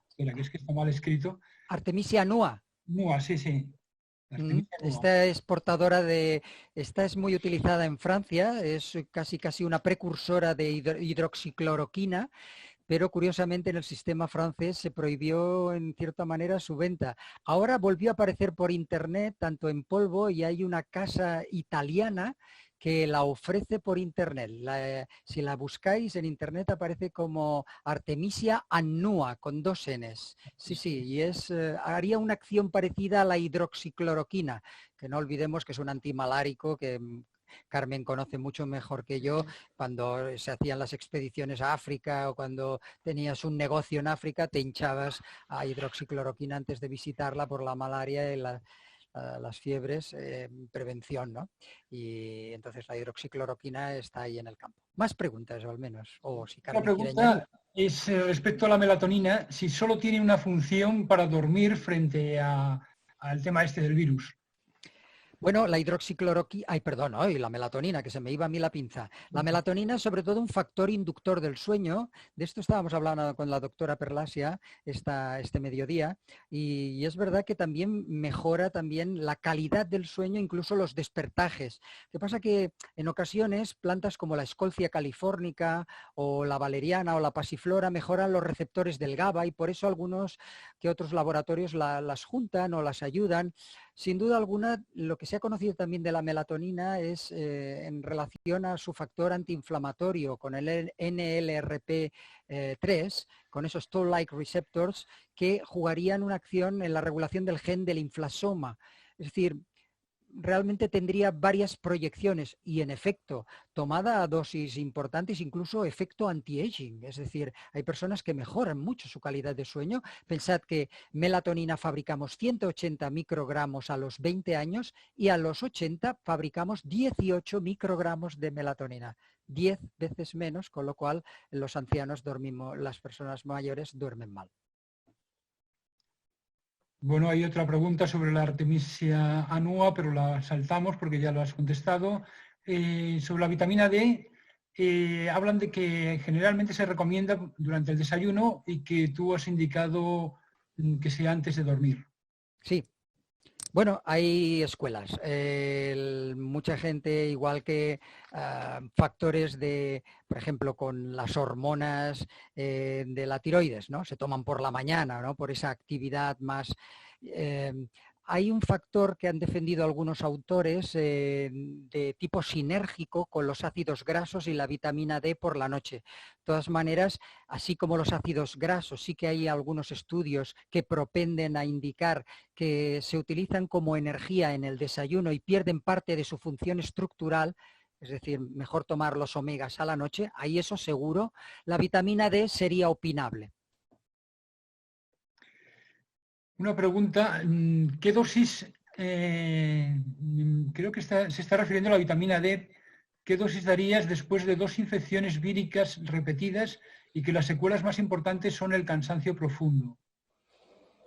S1: espera, que es que está mal escrito.
S3: Artemisia nua.
S1: Nua, sí.
S3: Esta es portadora esta es muy utilizada en Francia, es casi una precursora de hidroxicloroquina, pero curiosamente en el sistema francés se prohibió en cierta manera su venta. Ahora volvió a aparecer por internet, tanto en polvo, y hay una casa italiana que la ofrece por internet. Si la buscáis en internet aparece como Artemisia annua, con 2 Ns. Sí, sí, y haría una acción parecida a la hidroxicloroquina, que no olvidemos que es un antimalárico que Carmen conoce mucho mejor que yo. Cuando se hacían las expediciones a África o cuando tenías un negocio en África, te hinchabas a hidroxicloroquina antes de visitarla por la malaria y las fiebres, prevención, ¿no? Y entonces la hidroxicloroquina está ahí en el campo. Más preguntas, o al menos, o si
S1: La
S3: Carmen quiere añadir.
S1: pregunta es respecto a la melatonina, si solo tiene una función para dormir frente al tema este del virus.
S3: Bueno, la hidroxicloroquina, la melatonina, que se me iba a mí la pinza. La melatonina es sobre todo un factor inductor del sueño. De esto estábamos hablando con la doctora Perlasia este mediodía, y es verdad que también mejora también la calidad del sueño, incluso los despertajes. Lo que pasa que en ocasiones plantas como la Escolcia californica o la valeriana o la pasiflora mejoran los receptores del GABA, y por eso algunos que otros laboratorios las juntan o las ayudan. Sin duda alguna, lo que se ha conocido también de la melatonina es en relación a su factor antiinflamatorio con el NLRP3, con esos toll-like receptors que jugarían una acción en la regulación del gen del inflasoma. Es decir, realmente tendría varias proyecciones y, en efecto, tomada a dosis importantes, incluso efecto anti-aging. Es decir, hay personas que mejoran mucho su calidad de sueño. Pensad que melatonina fabricamos 180 microgramos a los 20 años y a los 80 fabricamos 18 microgramos de melatonina. 10 veces menos, con lo cual los ancianos dormimos, las personas mayores duermen mal.
S1: Bueno, hay otra pregunta sobre la Artemisia annua, pero la saltamos porque ya lo has contestado. Sobre la vitamina D, hablan de que generalmente se recomienda durante el desayuno y que tú has indicado que sea antes de dormir.
S3: Sí. Bueno, hay escuelas. Mucha gente, igual que factores por ejemplo, con las hormonas de la tiroides, ¿no? Se toman por la mañana, ¿no? Por esa actividad más. Hay un factor que han defendido algunos autores de tipo sinérgico con los ácidos grasos y la vitamina D por la noche. De todas maneras, así como los ácidos grasos, sí que hay algunos estudios que propenden a indicar que se utilizan como energía en el desayuno y pierden parte de su función estructural. Es decir, mejor tomar los omegas a la noche. Ahí eso seguro. La vitamina D sería opinable.
S1: Una pregunta, ¿qué dosis, creo que se está refiriendo a la vitamina D, qué dosis darías después de 2 infecciones víricas repetidas y que las secuelas más importantes son el cansancio profundo?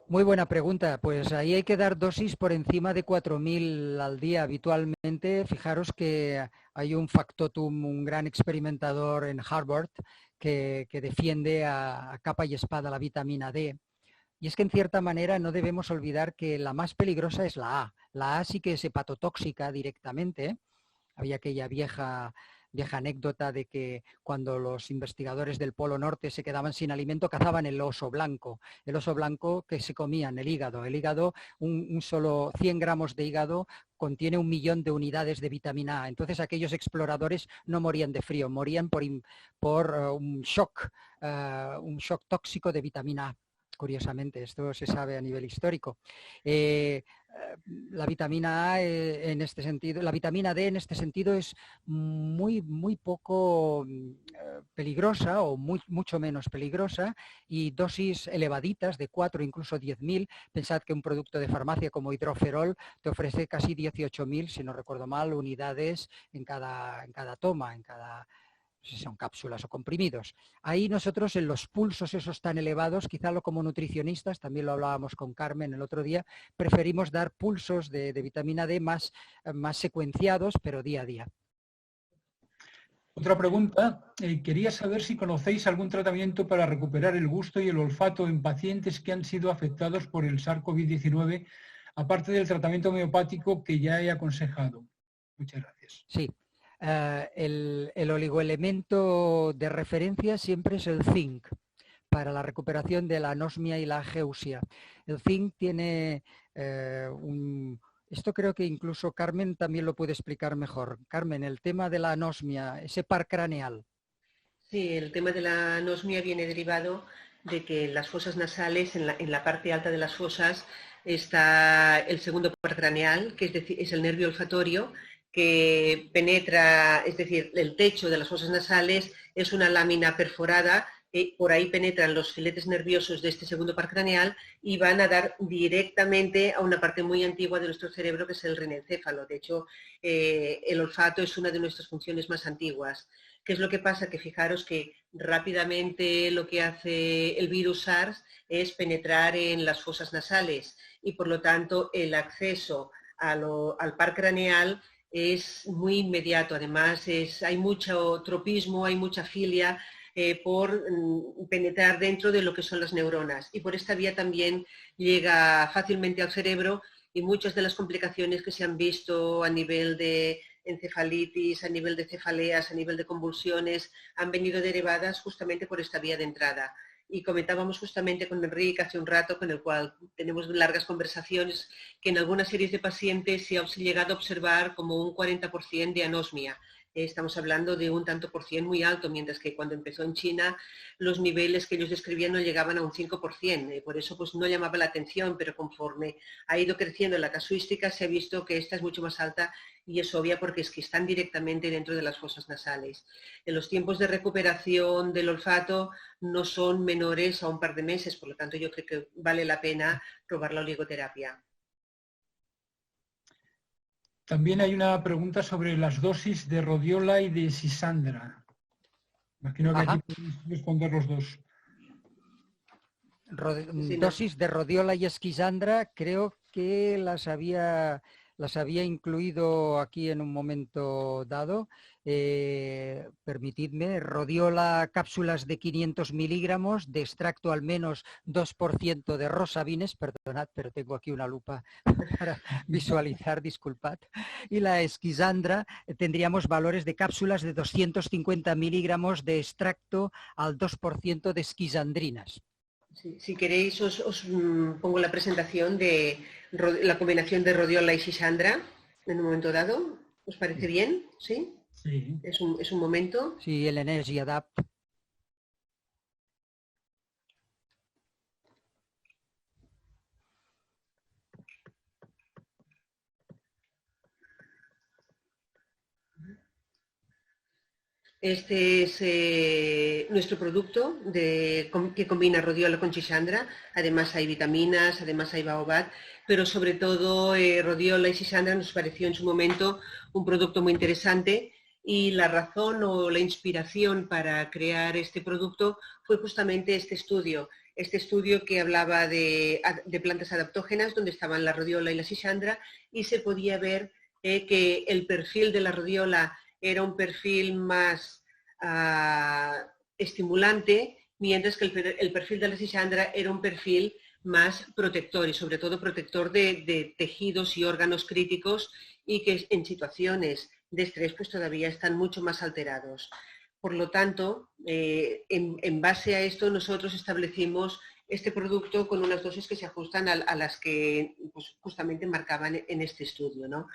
S3: Muy buena pregunta. Pues ahí hay que dar dosis por encima de 4.000 al día habitualmente. Fijaros que hay un factotum, un gran experimentador en Harvard, que defiende a capa y espada la vitamina D. Y es que en cierta manera no debemos olvidar que la más peligrosa es la A. La A sí que es hepatotóxica directamente. Había aquella vieja anécdota de que cuando los investigadores del Polo Norte se quedaban sin alimento, cazaban el oso blanco. El oso blanco que se comían, el hígado. El hígado, un solo 100 gramos de hígado contiene 1 millón de unidades de vitamina A. Entonces aquellos exploradores no morían de frío, morían por un shock tóxico de vitamina A. Curiosamente, esto se sabe a nivel histórico. La vitamina A en este sentido, la vitamina D en este sentido es muy poco peligrosa o mucho menos peligrosa, y dosis elevaditas de 4, incluso 10.000. Pensad que un producto de farmacia como hidroferol te ofrece casi 18.000, si no recuerdo mal, unidades en cada toma, si son cápsulas o comprimidos. Ahí nosotros en los pulsos esos tan elevados, quizá como nutricionistas, también lo hablábamos con Carmen el otro día, preferimos dar pulsos de vitamina D más secuenciados, pero día a día.
S1: Otra pregunta, quería saber si conocéis algún tratamiento para recuperar el gusto y el olfato en pacientes que han sido afectados por el SARS-CoV-19, aparte del tratamiento homeopático que ya he aconsejado. Muchas gracias.
S3: Sí. El oligoelemento de referencia siempre es el zinc. para la recuperación de la anosmia y la ageusia. El zinc tiene esto creo que incluso Carmen también lo puede explicar mejor. Carmen, el tema de la anosmia, ese par craneal.
S2: Sí, el tema de la anosmia viene derivado de que en las fosas nasales, en la parte alta de las fosas, está el segundo par craneal, que es el nervio olfatorio, que penetra, es decir, el techo de las fosas nasales es una lámina perforada, por ahí penetran los filetes nerviosos de este segundo par craneal y van a dar directamente a una parte muy antigua de nuestro cerebro, que es el rinencéfalo. De hecho, el olfato es una de nuestras funciones más antiguas. ¿Qué es lo que pasa? Que fijaros que rápidamente lo que hace el virus SARS es penetrar en las fosas nasales y por lo tanto el acceso al par craneal es muy inmediato. Además hay mucho tropismo, hay mucha filia por penetrar dentro de lo que son las neuronas y por esta vía también llega fácilmente al cerebro y muchas de las complicaciones que se han visto a nivel de encefalitis, a nivel de cefaleas, a nivel de convulsiones, han venido derivadas justamente por esta vía de entrada. Y comentábamos justamente con Enrique hace un rato, con el cual tenemos largas conversaciones, que en algunas series de pacientes se ha llegado a observar como un 40% de anosmia. Estamos hablando de un tanto por cien muy alto, mientras que cuando empezó en China los niveles que ellos describían no llegaban a un 5%. Por eso pues no llamaba la atención, pero conforme ha ido creciendo la casuística se ha visto que esta es mucho más alta y es obvia porque es que están directamente dentro de las fosas nasales. En los tiempos de recuperación del olfato no son menores a un par de meses, por lo tanto yo creo que vale la pena probar la oligoterapia.
S1: También hay una pregunta sobre las dosis de rodiola y de Sisandra. Imagino que aquí podéis responder los dos.
S3: Dosis de rodiola y esquisandra creo que las había incluido aquí en un momento dado. Permitidme, rodiola, cápsulas de 500 miligramos, de extracto al menos 2% de rosavines, perdonad, pero tengo aquí una lupa para visualizar, disculpad. Y la esquisandra tendríamos valores de cápsulas de 250 miligramos de extracto al 2% de esquisandrinas.
S2: Sí, si queréis os pongo la presentación de la combinación de rodiola y sisandra en un momento dado. ¿Os parece bien? ¿Sí?
S1: Sí.
S2: Es un momento.
S3: Sí, el Energy Adapt.
S2: Este es nuestro producto que combina rodiola con sisandra. Además hay vitaminas, además hay baobab, pero sobre todo rodiola y sisandra nos pareció en su momento un producto muy interesante y la razón o la inspiración para crear este producto fue justamente este estudio que hablaba de plantas adaptógenas donde estaban la rodiola y la sisandra y se podía ver que el perfil de la rodiola era un perfil más estimulante, mientras que el perfil de la sisandra era un perfil más protector y sobre todo protector de tejidos y órganos críticos y que en situaciones de estrés pues todavía están mucho más alterados. Por lo tanto, en base a esto nosotros establecimos este producto con unas dosis que se ajustan a las que pues, justamente marcaban en este estudio, ¿no?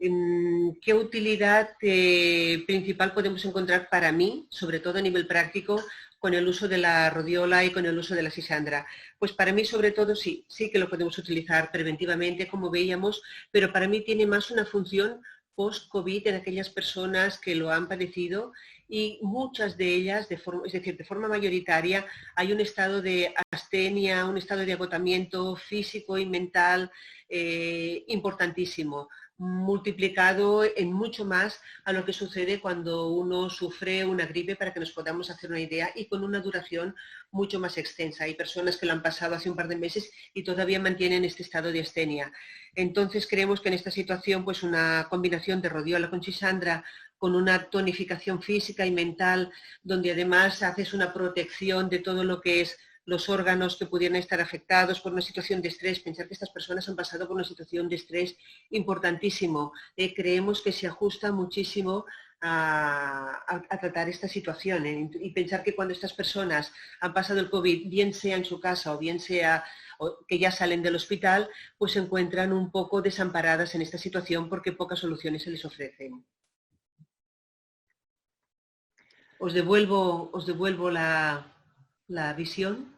S2: ¿Qué utilidad principal podemos encontrar para mí, sobre todo a nivel práctico, con el uso de la rodiola y con el uso de la sisandra? Pues para mí, sobre todo, sí que lo podemos utilizar preventivamente, como veíamos, pero para mí tiene más una función post-COVID en aquellas personas que lo han padecido y muchas de ellas, de forma mayoritaria, hay un estado de astenia, un estado de agotamiento físico y mental importantísimo, multiplicado en mucho más a lo que sucede cuando uno sufre una gripe, para que nos podamos hacer una idea, y con una duración mucho más extensa. Hay personas que lo han pasado hace un par de meses y todavía mantienen este estado de astenia. Entonces creemos que en esta situación pues una combinación de rodiola con sisandra con una tonificación física y mental, donde además haces una protección de todo lo que es los órganos que pudieran estar afectados por una situación de estrés. Pensar que estas personas han pasado por una situación de estrés importantísimo. Creemos que se ajusta muchísimo a tratar esta situación, y pensar que cuando estas personas han pasado el COVID, bien sea en su casa o bien sea que ya salen del hospital, pues se encuentran un poco desamparadas en esta situación porque pocas soluciones se les ofrecen. Os devuelvo la visión.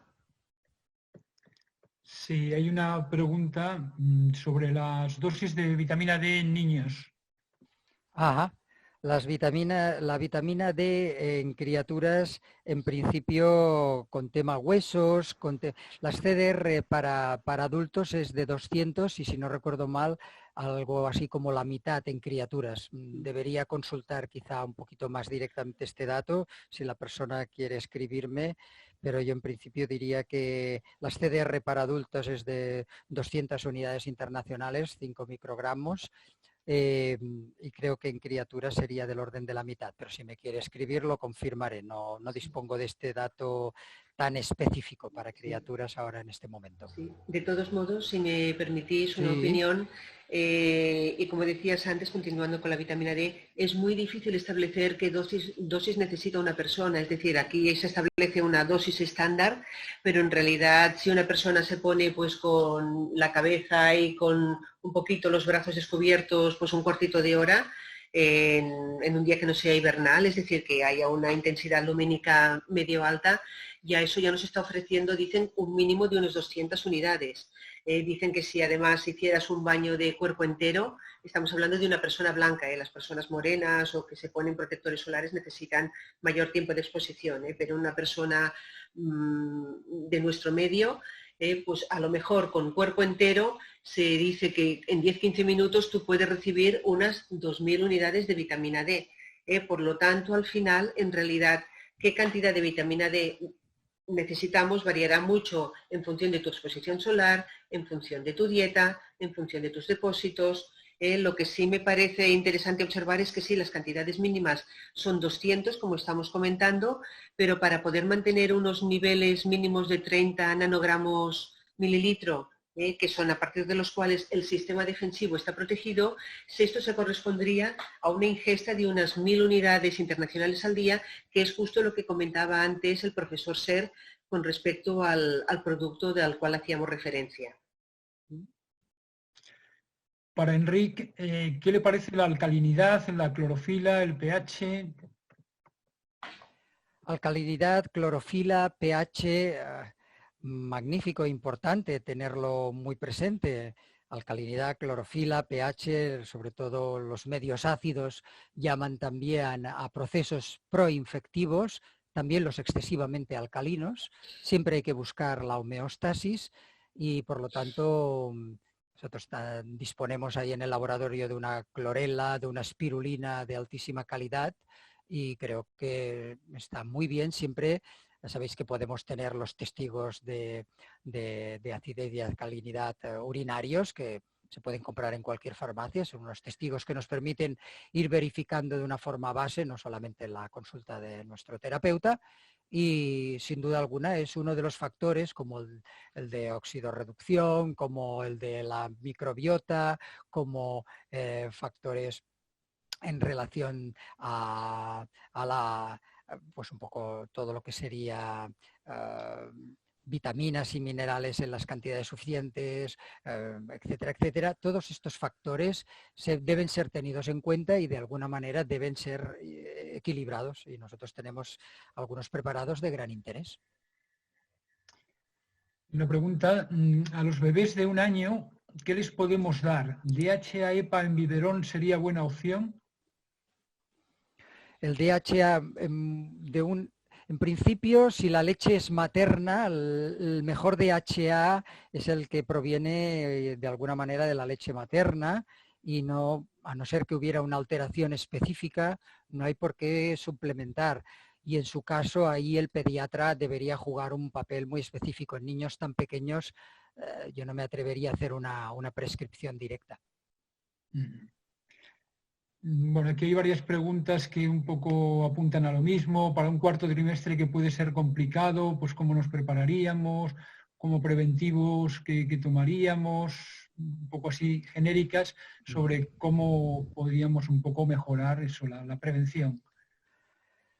S1: Sí, hay una pregunta sobre las dosis de vitamina D en niños.
S3: Ajá. La vitamina D en criaturas, en principio, con tema huesos, las CDR para adultos es de 200 y, si no recuerdo mal, algo así como la mitad en criaturas. Debería consultar quizá un poquito más directamente este dato si la persona quiere escribirme, pero yo en principio diría que las CDR para adultos es de 200 unidades internacionales, 5 microgramos. Y creo que en criaturas sería del orden de la mitad, pero si me quiere escribir lo confirmaré. No dispongo de este dato tan específico para criaturas ahora en este momento.
S2: Sí. De todos modos, si me permitís una
S3: Sí.
S2: opinión, y como decías antes, continuando con la vitamina D, es muy difícil establecer qué dosis necesita una persona. Es decir, aquí se establece una dosis estándar, pero en realidad si una persona se pone pues con la cabeza y con un poquito los brazos descubiertos, pues un cuartito de hora, en un día que no sea hibernal, es decir, que haya una intensidad lumínica medio alta, ya eso ya nos está ofreciendo, dicen, un mínimo de unas 200 unidades. Dicen que si además hicieras un baño de cuerpo entero, estamos hablando de una persona blanca, las personas morenas o que se ponen protectores solares necesitan mayor tiempo de exposición, pero una persona de nuestro medio, pues a lo mejor con cuerpo entero se dice que en 10-15 minutos tú puedes recibir unas 2000 unidades de vitamina D. Por lo tanto, al final, en realidad, ¿qué cantidad de vitamina D necesitamos? Variará mucho en función de tu exposición solar, en función de tu dieta, en función de tus depósitos. Lo que sí me parece interesante observar es que sí, las cantidades mínimas son 200, como estamos comentando, pero para poder mantener unos niveles mínimos de 30 nanogramos mililitro, que son a partir de los cuales el sistema defensivo está protegido, esto se correspondría a una ingesta de unas 1000 unidades internacionales al día, que es justo lo que comentaba antes el profesor Ser con respecto al producto al cual hacíamos referencia.
S1: Para Enrique, ¿qué le parece la alcalinidad, la clorofila, el pH?
S3: Alcalinidad, clorofila, pH, magnífico, importante tenerlo muy presente. Alcalinidad, clorofila, pH, sobre todo los medios ácidos, llaman también a procesos proinfectivos, también los excesivamente alcalinos. Siempre hay que buscar la homeostasis y, por lo tanto, nosotros disponemos ahí en el laboratorio de una clorela, de una espirulina de altísima calidad, y creo que está muy bien. Siempre sabéis que podemos tener los testigos de acidez y alcalinidad urinarios, que se pueden comprar en cualquier farmacia. Son unos testigos que nos permiten ir verificando de una forma base, no solamente en la consulta de nuestro terapeuta, y sin duda alguna es uno de los factores, como el de oxidorreducción, como el de la microbiota, como factores en relación a pues un poco todo lo que sería vitaminas y minerales en las cantidades suficientes, etcétera, etcétera. Todos estos factores deben ser tenidos en cuenta y de alguna manera deben ser equilibrados, y nosotros tenemos algunos preparados de gran interés.
S1: Una pregunta, a los bebés de 1 año, ¿qué les podemos dar? ¿DHA, EPA en biberón sería buena opción?
S3: El DHA en principio, si la leche es materna, el mejor DHA es el que proviene de alguna manera de la leche materna, y no, a no ser que hubiera una alteración específica, no hay por qué suplementar. Y en su caso, ahí el pediatra debería jugar un papel muy específico. En niños tan pequeños, yo no me atrevería a hacer una prescripción directa.
S1: Bueno, aquí hay varias preguntas que un poco apuntan a lo mismo. Para un cuarto trimestre que puede ser complicado, pues cómo nos prepararíamos, como preventivos que tomaríamos, un poco así genéricas, sobre cómo podríamos un poco mejorar eso, la prevención.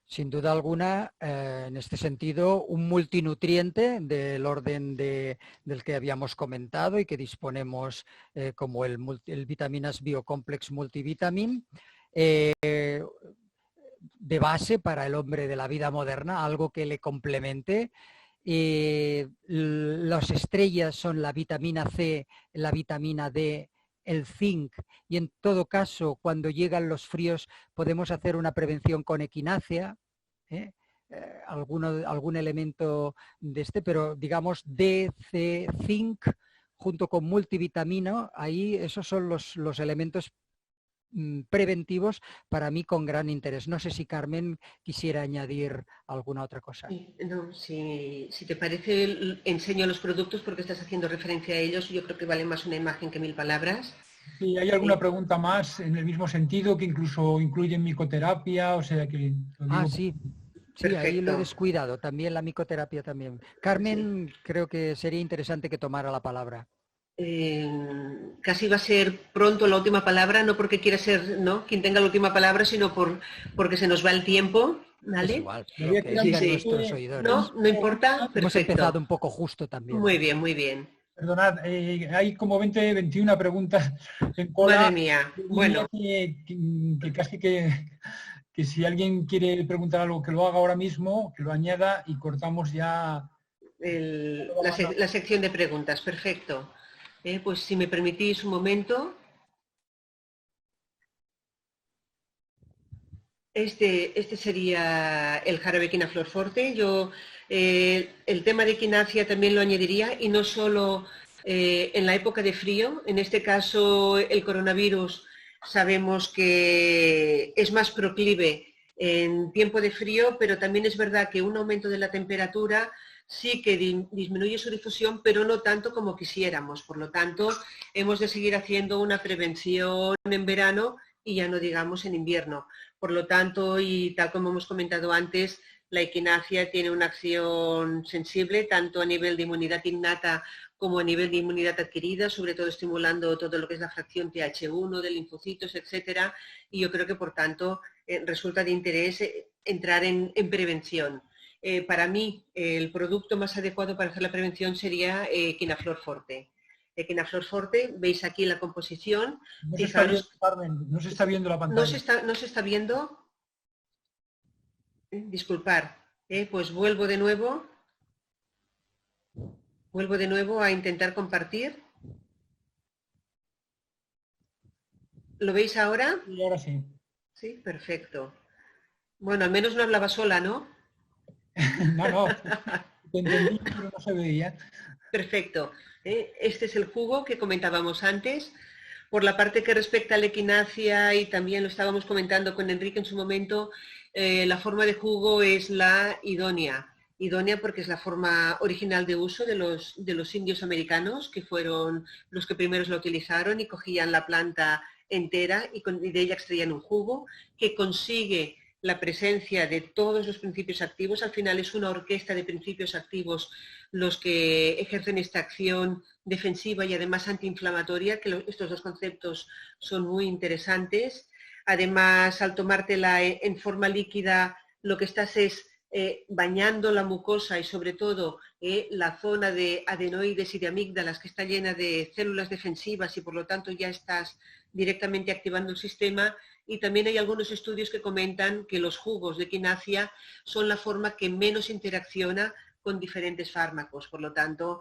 S3: Sin duda alguna, en este sentido, un multinutriente del orden del que habíamos comentado y que disponemos como el vitaminas Biocomplex Multivitamin, de base para el hombre de la vida moderna, algo que le complemente. Las estrellas son la vitamina C, la vitamina D, el zinc, y en todo caso, cuando llegan los fríos, podemos hacer una prevención con equinacia, algún elemento de pero digamos D, C, zinc, junto con multivitamina, ahí esos son los elementos preventivos para mí con gran interés. No sé si Carmen quisiera añadir alguna otra cosa.
S2: No, si te parece, enseño los productos porque estás haciendo referencia a ellos. Yo creo que vale más una imagen que 1000 palabras.
S1: Sí, ¿hay alguna pregunta más en el mismo sentido que incluso incluye micoterapia? O sea que...
S3: Sí. Sí, perfecto. Ahí lo he descuidado, también la micoterapia también. Carmen, sí. Creo que sería interesante que tomara la palabra.
S2: Casi va a ser pronto la última palabra, no porque quiera ser quien tenga la última palabra, sino porque se nos va el tiempo. ¿Vale?
S3: Es igual, lo que digan nuestros oidores.
S2: No importa. Perfecto.
S3: Hemos empezado un poco justo también.
S2: Muy bien, muy bien.
S1: Perdonad, hay como 21 preguntas en cola.
S2: Madre mía, bueno.
S1: Que casi que si alguien quiere preguntar algo, que lo haga ahora mismo, que lo añada y cortamos ya...
S2: La sección de preguntas, perfecto. Pues si me permitís un momento. Este sería el jarabe Equinaflor Forte. Yo el tema de equinacia también lo añadiría, y no solo en la época de frío. En este caso el coronavirus sabemos que es más proclive en tiempo de frío, pero también es verdad que un aumento de la temperatura sí que disminuye su difusión, pero no tanto como quisiéramos. Por lo tanto, hemos de seguir haciendo una prevención en verano y ya no digamos en invierno. Por lo tanto, y tal como hemos comentado antes, la equinacia tiene una acción sensible tanto a nivel de inmunidad innata como a nivel de inmunidad adquirida, sobre todo estimulando todo lo que es la fracción TH1 de linfocitos, etcétera, y yo creo que por tanto resulta de interés entrar en prevención. Para mí, el producto más adecuado para hacer la prevención sería Equinaflor Forte. Equinaflor Forte, veis aquí la composición.
S1: No se está viendo, Carmen, no se está viendo la pantalla.
S2: ¿No se está viendo? Disculpar. Pues vuelvo de nuevo a intentar compartir. ¿Lo veis ahora?
S1: Sí, ahora sí.
S2: Sí, perfecto. Bueno, al menos no hablaba sola, ¿no?
S1: No, te entendí, pero no se veía.
S2: Perfecto. Este es el jugo que comentábamos antes. Por la parte que respecta a la equinacia, y también lo estábamos comentando con Enrique en su momento, la forma de jugo es la idónea. Idónea porque es la forma original de uso de los indios americanos, que fueron los que primeros la utilizaron y cogían la planta entera y de ella extraían un jugo que consigue la presencia de todos los principios activos. Al final es una orquesta de principios activos los que ejercen esta acción defensiva y además antiinflamatoria, que estos dos conceptos son muy interesantes. Además, al tomártela en forma líquida, lo que estás es bañando la mucosa y sobre todo la zona de adenoides y de amígdalas, que está llena de células defensivas, y por lo tanto ya estás directamente activando el sistema. Y también hay algunos estudios que comentan que los jugos de equinacia son la forma que menos interacciona con diferentes fármacos. Por lo tanto,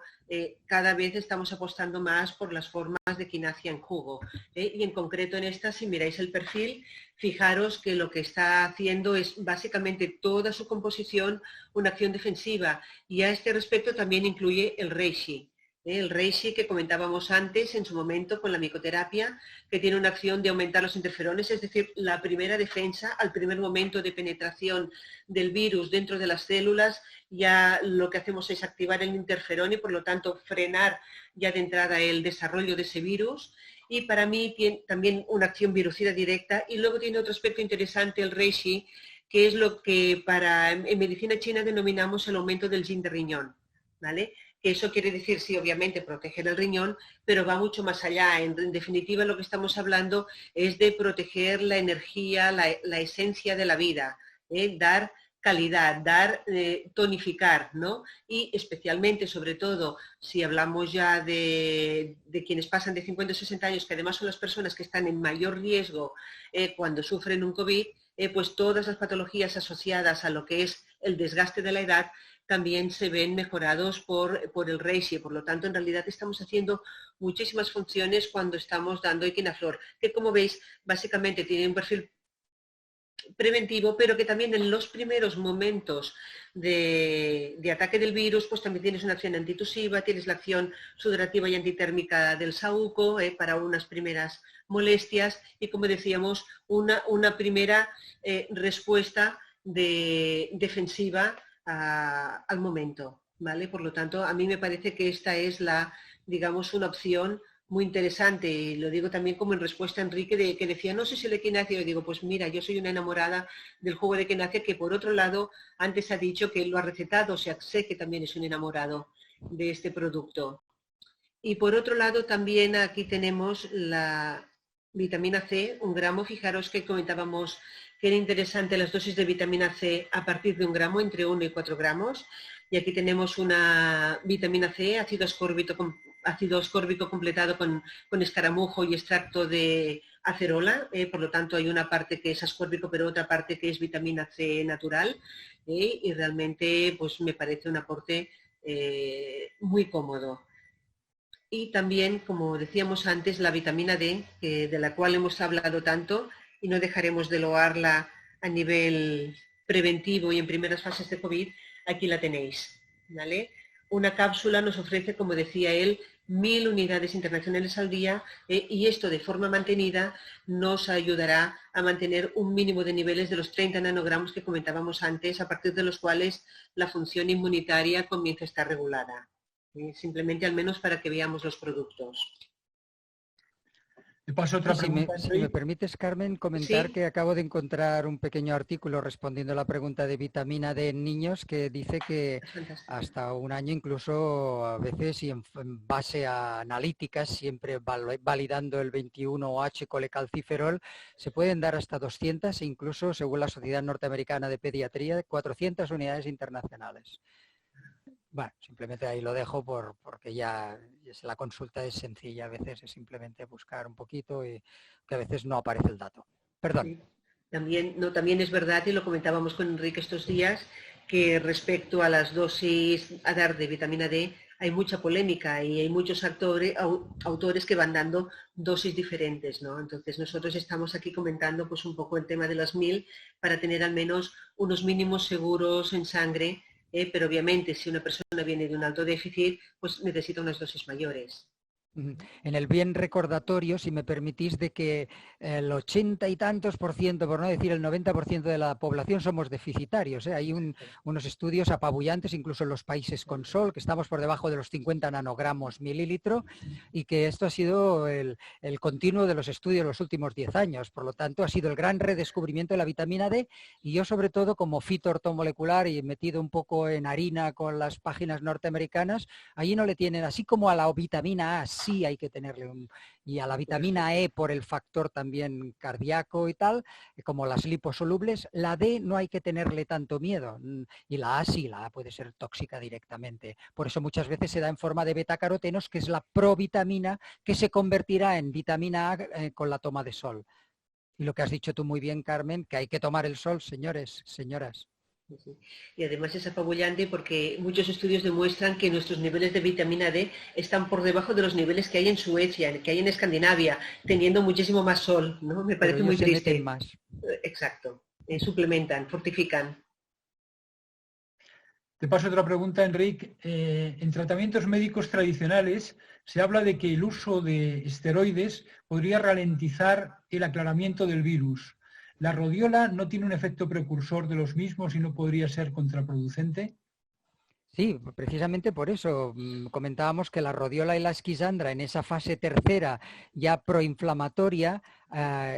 S2: cada vez estamos apostando más por las formas de equinacia en jugo. Y en concreto en esta, si miráis el perfil, fijaros que lo que está haciendo es básicamente toda su composición una acción defensiva. Y a este respecto también incluye el reishi. El reishi que comentábamos antes en su momento con la micoterapia, que tiene una acción de aumentar los interferones, es decir, la primera defensa al primer momento de penetración del virus dentro de las células. Ya lo que hacemos es activar el interferón y por lo tanto frenar ya de entrada el desarrollo de ese virus. y para mí tiene también una acción virucida directa. Y luego tiene otro aspecto interesante, el reishi, que es lo que en medicina china denominamos el aumento del yin de riñón, ¿vale? Que eso quiere decir, sí, obviamente, proteger el riñón, pero va mucho más allá. En definitiva, lo que estamos hablando es de proteger la energía, la esencia de la vida, dar calidad, tonificar, ¿no? Y especialmente, sobre todo, si hablamos ya de quienes pasan de 50 o 60 años, que además son las personas que están en mayor riesgo cuando sufren un COVID, pues todas las patologías asociadas a lo que es el desgaste de la edad también se ven mejorados por el reishi. Por lo tanto, en realidad estamos haciendo muchísimas funciones cuando estamos dando equinaflor, que como veis, básicamente tiene un perfil preventivo, pero que también en los primeros momentos de ataque del virus, pues también tienes una acción antitusiva, tienes la acción sudorativa y antitérmica del saúco para unas primeras molestias y, como decíamos, una primera respuesta defensiva al momento, ¿vale? Por lo tanto, a mí me parece que esta es digamos, una opción muy interesante, y lo digo también como en respuesta a Enrique, que decía, no sé si el equinacia, y digo, pues mira, yo soy una enamorada del jugo de equinacia, que por otro lado, antes ha dicho que él lo ha recetado, o sea, sé que también es un enamorado de este producto. Y por otro lado, también aquí tenemos la vitamina C, 1 gramo, fijaros que comentábamos que era interesante las dosis de vitamina C a partir de 1 gramo, entre 1 y 4 gramos, y aquí tenemos una vitamina C, ácido ascórbico completado con escaramujo y extracto de acerola, por lo tanto hay una parte que es ascórbico, pero otra parte que es vitamina C natural, y realmente pues me parece un aporte muy cómodo. Y también, como decíamos antes, la vitamina D, de la cual hemos hablado tanto y no dejaremos de loarla a nivel preventivo y en primeras fases de COVID, aquí la tenéis, ¿vale? Una cápsula nos ofrece, como decía él, 1000 unidades internacionales al día, y esto de forma mantenida nos ayudará a mantener un mínimo de niveles de los 30 nanogramos que comentábamos antes, a partir de los cuales la función inmunitaria comienza a estar regulada. Simplemente al menos para que veamos los productos.
S1: Te paso otra pregunta,
S3: si me permites, Carmen, comentar
S2: ¿Sí?
S3: que acabo de encontrar un pequeño artículo respondiendo a la pregunta de vitamina D en niños que dice que hasta 1 año, incluso a veces y en base a analíticas, siempre validando el 21OH colecalciferol, se pueden dar hasta 200 e incluso, según la Sociedad Norteamericana de Pediatría, 400 unidades internacionales. Bueno, simplemente ahí lo dejo porque ya la consulta es sencilla, a veces es simplemente buscar un poquito y que a veces no aparece el dato. Perdón.
S2: Sí. También es verdad, y lo comentábamos con Enrique estos días, que respecto a las dosis a dar de vitamina D hay mucha polémica y hay muchos autores que van dando dosis diferentes, ¿no? Entonces nosotros estamos aquí comentando pues un poco el tema de las 1000 para tener al menos unos mínimos seguros en sangre, pero obviamente si una persona viene de un alto déficit, pues necesita unas dosis mayores.
S3: En el bien recordatorio, si me permitís, de que el 80 y tantos %, por no decir el 90% de la población somos deficitarios. Hay unos estudios apabullantes, incluso en los países con sol, que estamos por debajo de los 50 nanogramos mililitro, y que esto ha sido el continuo de los estudios de los últimos 10 años. Por lo tanto, ha sido el gran redescubrimiento de la vitamina D, y yo sobre todo como fitoortomolecular y metido un poco en harina con las páginas norteamericanas, allí no le tienen, así como a la vitamina A, sí hay que tenerle y a la vitamina E por el factor también cardíaco y tal, como las liposolubles, la D no hay que tenerle tanto miedo, y la A sí, la A puede ser tóxica directamente. Por eso muchas veces se da en forma de betacarotenos, que es la provitamina que se convertirá en vitamina A con la toma de sol. Y lo que has dicho tú muy bien, Carmen, que hay que tomar el sol, señores, señoras.
S2: Y además es apabullante porque muchos estudios demuestran que nuestros niveles de vitamina D están por debajo de los niveles que hay en Suecia, que hay en Escandinavia, teniendo muchísimo más sol, ¿no? Me parece muy triste.
S3: Meten más.
S2: Exacto. Suplementan, fortifican.
S1: Te paso otra pregunta, Enrique. En tratamientos médicos tradicionales se habla de que el uso de esteroides podría ralentizar el aclaramiento del virus. ¿La rodiola no tiene un efecto precursor de los mismos y no podría ser contraproducente?
S3: Sí, precisamente por eso comentábamos que la rodiola y la esquisandra en esa fase tercera ya proinflamatoria,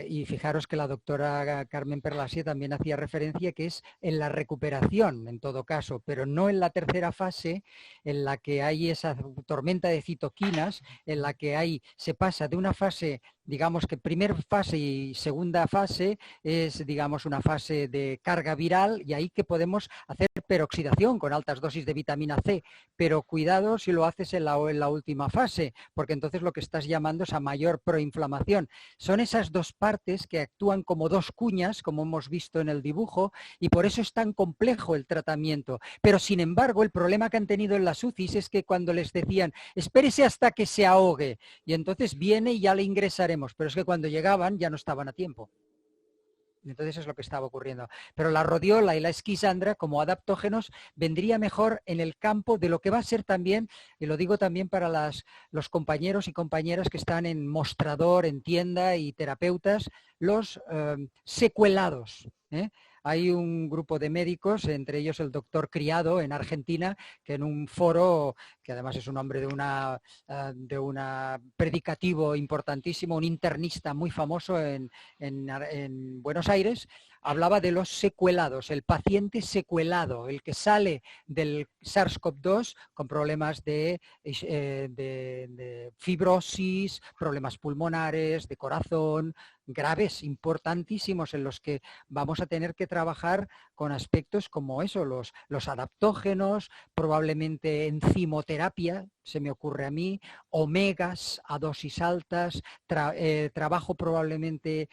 S3: y fijaros que la doctora Carmen Perlasie también hacía referencia que es en la recuperación en todo caso, pero no en la tercera fase en la que hay esa tormenta de citoquinas, en la que se pasa de una fase, digamos que primera fase y segunda fase es, digamos, una fase de carga viral, y ahí que podemos hacer peroxidación con altas dosis de vitamina C, pero cuidado si lo haces en la última fase, porque entonces lo que estás llamando es a mayor proinflamación. Son esas dos partes que actúan como dos cuñas, como hemos visto en el dibujo, y por eso es tan complejo el tratamiento. Pero sin embargo, el problema que han tenido en las UCIs es que cuando les decían, espérese hasta que se ahogue, y entonces viene y ya le ingresaremos, pero es que cuando llegaban ya no estaban a tiempo. Entonces es lo que estaba ocurriendo. Pero la rodiola y la esquisandra como adaptógenos vendría mejor en el campo de lo que va a ser también, y lo digo también para los compañeros y compañeras que están en mostrador, en tienda y terapeutas, los secuelados. Hay un grupo de médicos, entre ellos el doctor Criado en Argentina, que en un foro, que además es un hombre de una predicativo importantísimo, un internista muy famoso en Buenos Aires, hablaba de los secuelados, el paciente secuelado, el que sale del SARS-CoV-2 con problemas de fibrosis, problemas pulmonares, de corazón, graves, importantísimos, en los que vamos a tener que trabajar con aspectos como eso, los adaptógenos, probablemente enzimoterapia, se me ocurre a mí, omegas a dosis altas, trabajo probablemente,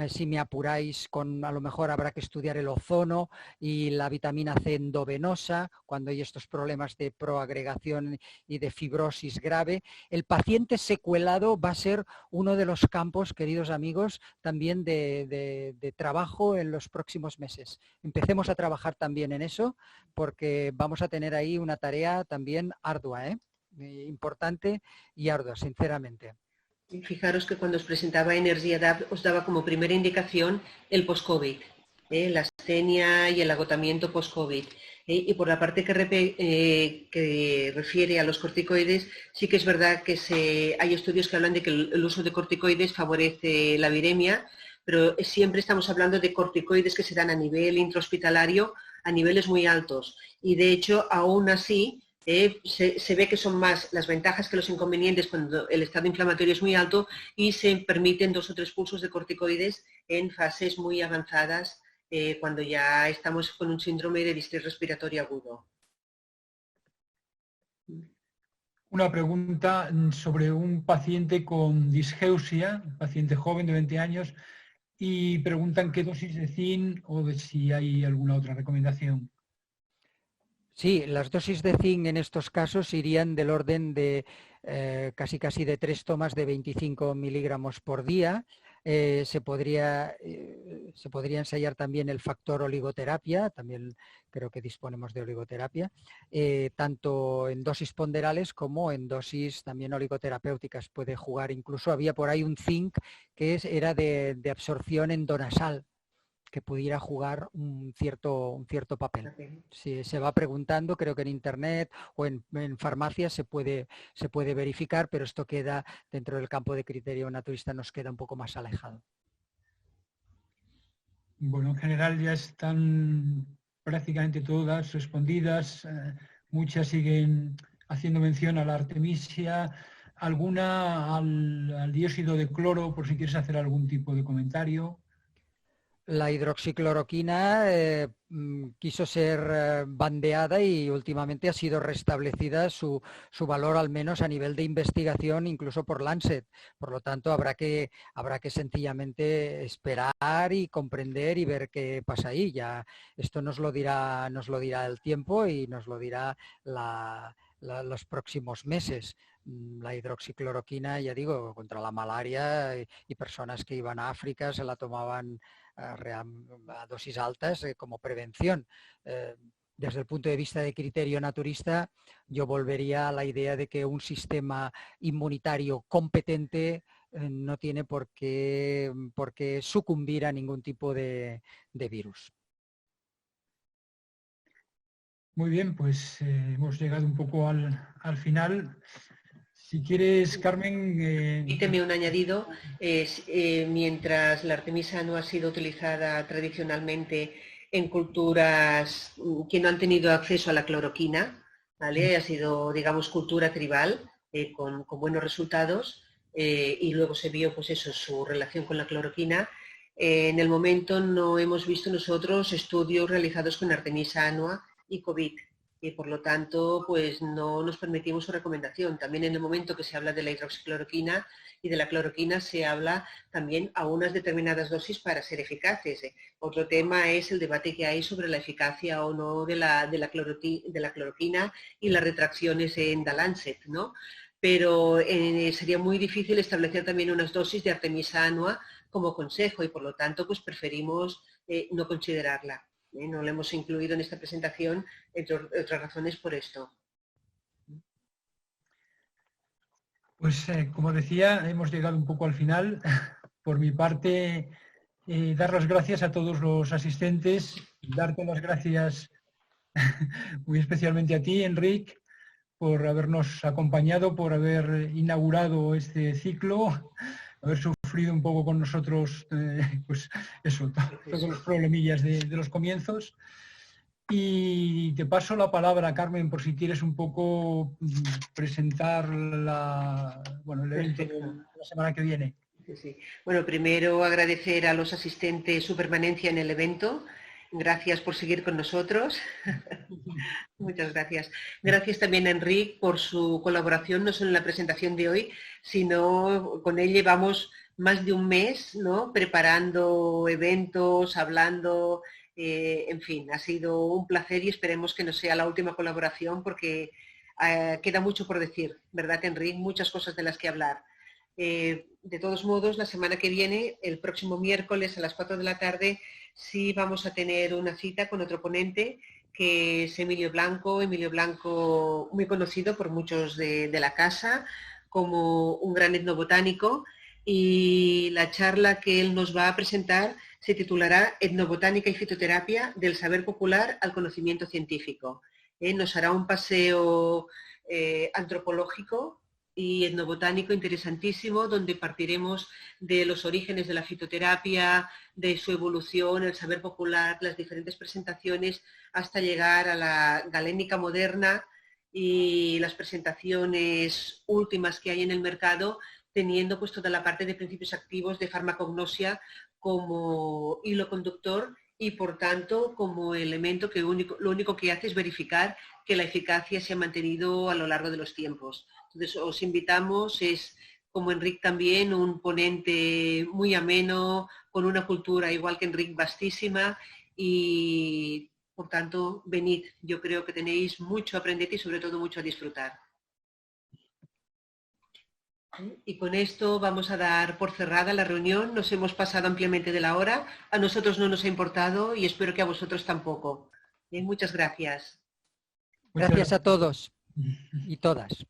S3: si me apuráis, a lo mejor habrá que estudiar el ozono y la vitamina C endovenosa, cuando hay estos problemas de proagregación y de fibrosis grave. El paciente secuelado va a ser uno de los campos, queridos amigos, también de trabajo en los próximos meses. Empecemos a trabajar también en eso, porque vamos a tener ahí una tarea también ardua, importante y ardua, sinceramente.
S2: Fijaros que cuando os presentaba Energía DAP os daba como primera indicación el post-COVID, la astenia y el agotamiento post-COVID. Y por la parte que refiere a los corticoides, sí que es verdad que hay estudios que hablan de que el uso de corticoides favorece la viremia, pero siempre estamos hablando de corticoides que se dan a nivel intrahospitalario a niveles muy altos. Y de hecho, aún así, se ve que son más las ventajas que los inconvenientes cuando el estado inflamatorio es muy alto, y se permiten 2 o 3 pulsos de corticoides en fases muy avanzadas, cuando ya estamos con un síndrome de distrés respiratorio agudo.
S1: Una pregunta sobre un paciente con disgeusia, un paciente joven de 20 años, y preguntan qué dosis de zinc o de si hay alguna otra recomendación.
S3: Sí, las dosis de zinc en estos casos irían del orden de casi de 3 tomas de 25 miligramos por día. Se podría ensayar también el factor oligoterapia, también creo que disponemos de oligoterapia, tanto en dosis ponderales como en dosis también oligoterapéuticas. Puede jugar, incluso había por ahí un zinc que era de absorción endonasal, que pudiera jugar un cierto papel. Si se va preguntando, creo que en internet o en farmacias se puede verificar, pero esto queda dentro del campo de criterio naturista, nos queda un poco más alejado.
S1: Bueno, en general ya están prácticamente todas respondidas, muchas siguen haciendo mención a la artemisia, alguna al dióxido de cloro, por si quieres hacer algún tipo de comentario.
S3: La hidroxicloroquina quiso ser bandeada y últimamente ha sido restablecida su valor, al menos a nivel de investigación, incluso por Lancet. Por lo tanto, habrá que sencillamente esperar y comprender y ver qué pasa ahí. Ya esto nos lo dirá el tiempo y nos lo dirá los próximos meses. La hidroxicloroquina, ya digo, contra la malaria, y personas que iban a África se la tomaban a dosis altas como prevención. Desde el punto de vista de criterio naturista, yo volvería a la idea de que un sistema inmunitario competente no tiene por qué sucumbir a ningún tipo de virus.
S1: Muy bien, pues hemos llegado un poco al final. Si quieres, Carmen...
S2: Permíteme un añadido. Mientras la artemisa no ha sido utilizada tradicionalmente en culturas que no han tenido acceso a la cloroquina, ¿vale? Ha sido, digamos, cultura tribal con buenos resultados y luego se vio, pues eso, su relación con la cloroquina. En el momento no hemos visto nosotros estudios realizados con artemisa annua y COVID. Y por lo tanto, pues no nos permitimos su recomendación. También en el momento que se habla de la hidroxicloroquina y de la cloroquina se habla también a unas determinadas dosis para ser eficaces. Otro tema es el debate que hay sobre la eficacia o no de la cloroquina y las retracciones en The Lancet, ¿no? Pero sería muy difícil establecer también unas dosis de artemisa annua como consejo y por lo tanto pues preferimos no considerarla. No lo hemos incluido en esta presentación, entre otras razones por esto.
S1: Pues como decía, hemos llegado un poco al final. Por mi parte, dar las gracias a todos los asistentes, darte las gracias muy especialmente a ti, Enric, por habernos acompañado, por haber inaugurado este ciclo, haber sufrido un poco con nosotros, pues eso, todos los problemillas de los comienzos. Y te paso la palabra, Carmen, por si quieres un poco presentar el evento de la semana que viene.
S2: Sí. Bueno, primero agradecer a los asistentes su permanencia en el evento. Gracias por seguir con nosotros. Muchas gracias. Gracias también a Enric por su colaboración, no solo en la presentación de hoy, sino con él llevamos más de un mes, ¿no? Preparando eventos, hablando, en fin, ha sido un placer y esperemos que no sea la última colaboración porque queda mucho por decir, ¿verdad, Enric? Muchas cosas de las que hablar. De todos modos, la semana que viene, el próximo miércoles a las 4 de la tarde, sí vamos a tener una cita con otro ponente que es Emilio Blanco, muy conocido por muchos de la casa como un gran etnobotánico, y la charla que él nos va a presentar se titulará Etnobotánica y fitoterapia del saber popular al conocimiento científico. Nos hará un paseo antropológico y etnobotánico interesantísimo, donde partiremos de los orígenes de la fitoterapia, de su evolución, el saber popular, las diferentes presentaciones, hasta llegar a la galénica moderna y las presentaciones últimas que hay en el mercado, teniendo pues toda la parte de principios activos de farmacognosia como hilo conductor y por tanto como elemento que lo único que hace es verificar que la eficacia se ha mantenido a lo largo de los tiempos. Entonces os invitamos, es como Enric también, un ponente muy ameno, con una cultura igual que Enric vastísima y por tanto venid, yo creo que tenéis mucho a aprender y sobre todo mucho a disfrutar. Y con esto vamos a dar por cerrada la reunión, nos hemos pasado ampliamente de la hora, a nosotros no nos ha importado y espero que a vosotros tampoco. Muchas gracias.
S3: Gracias a todos y todas.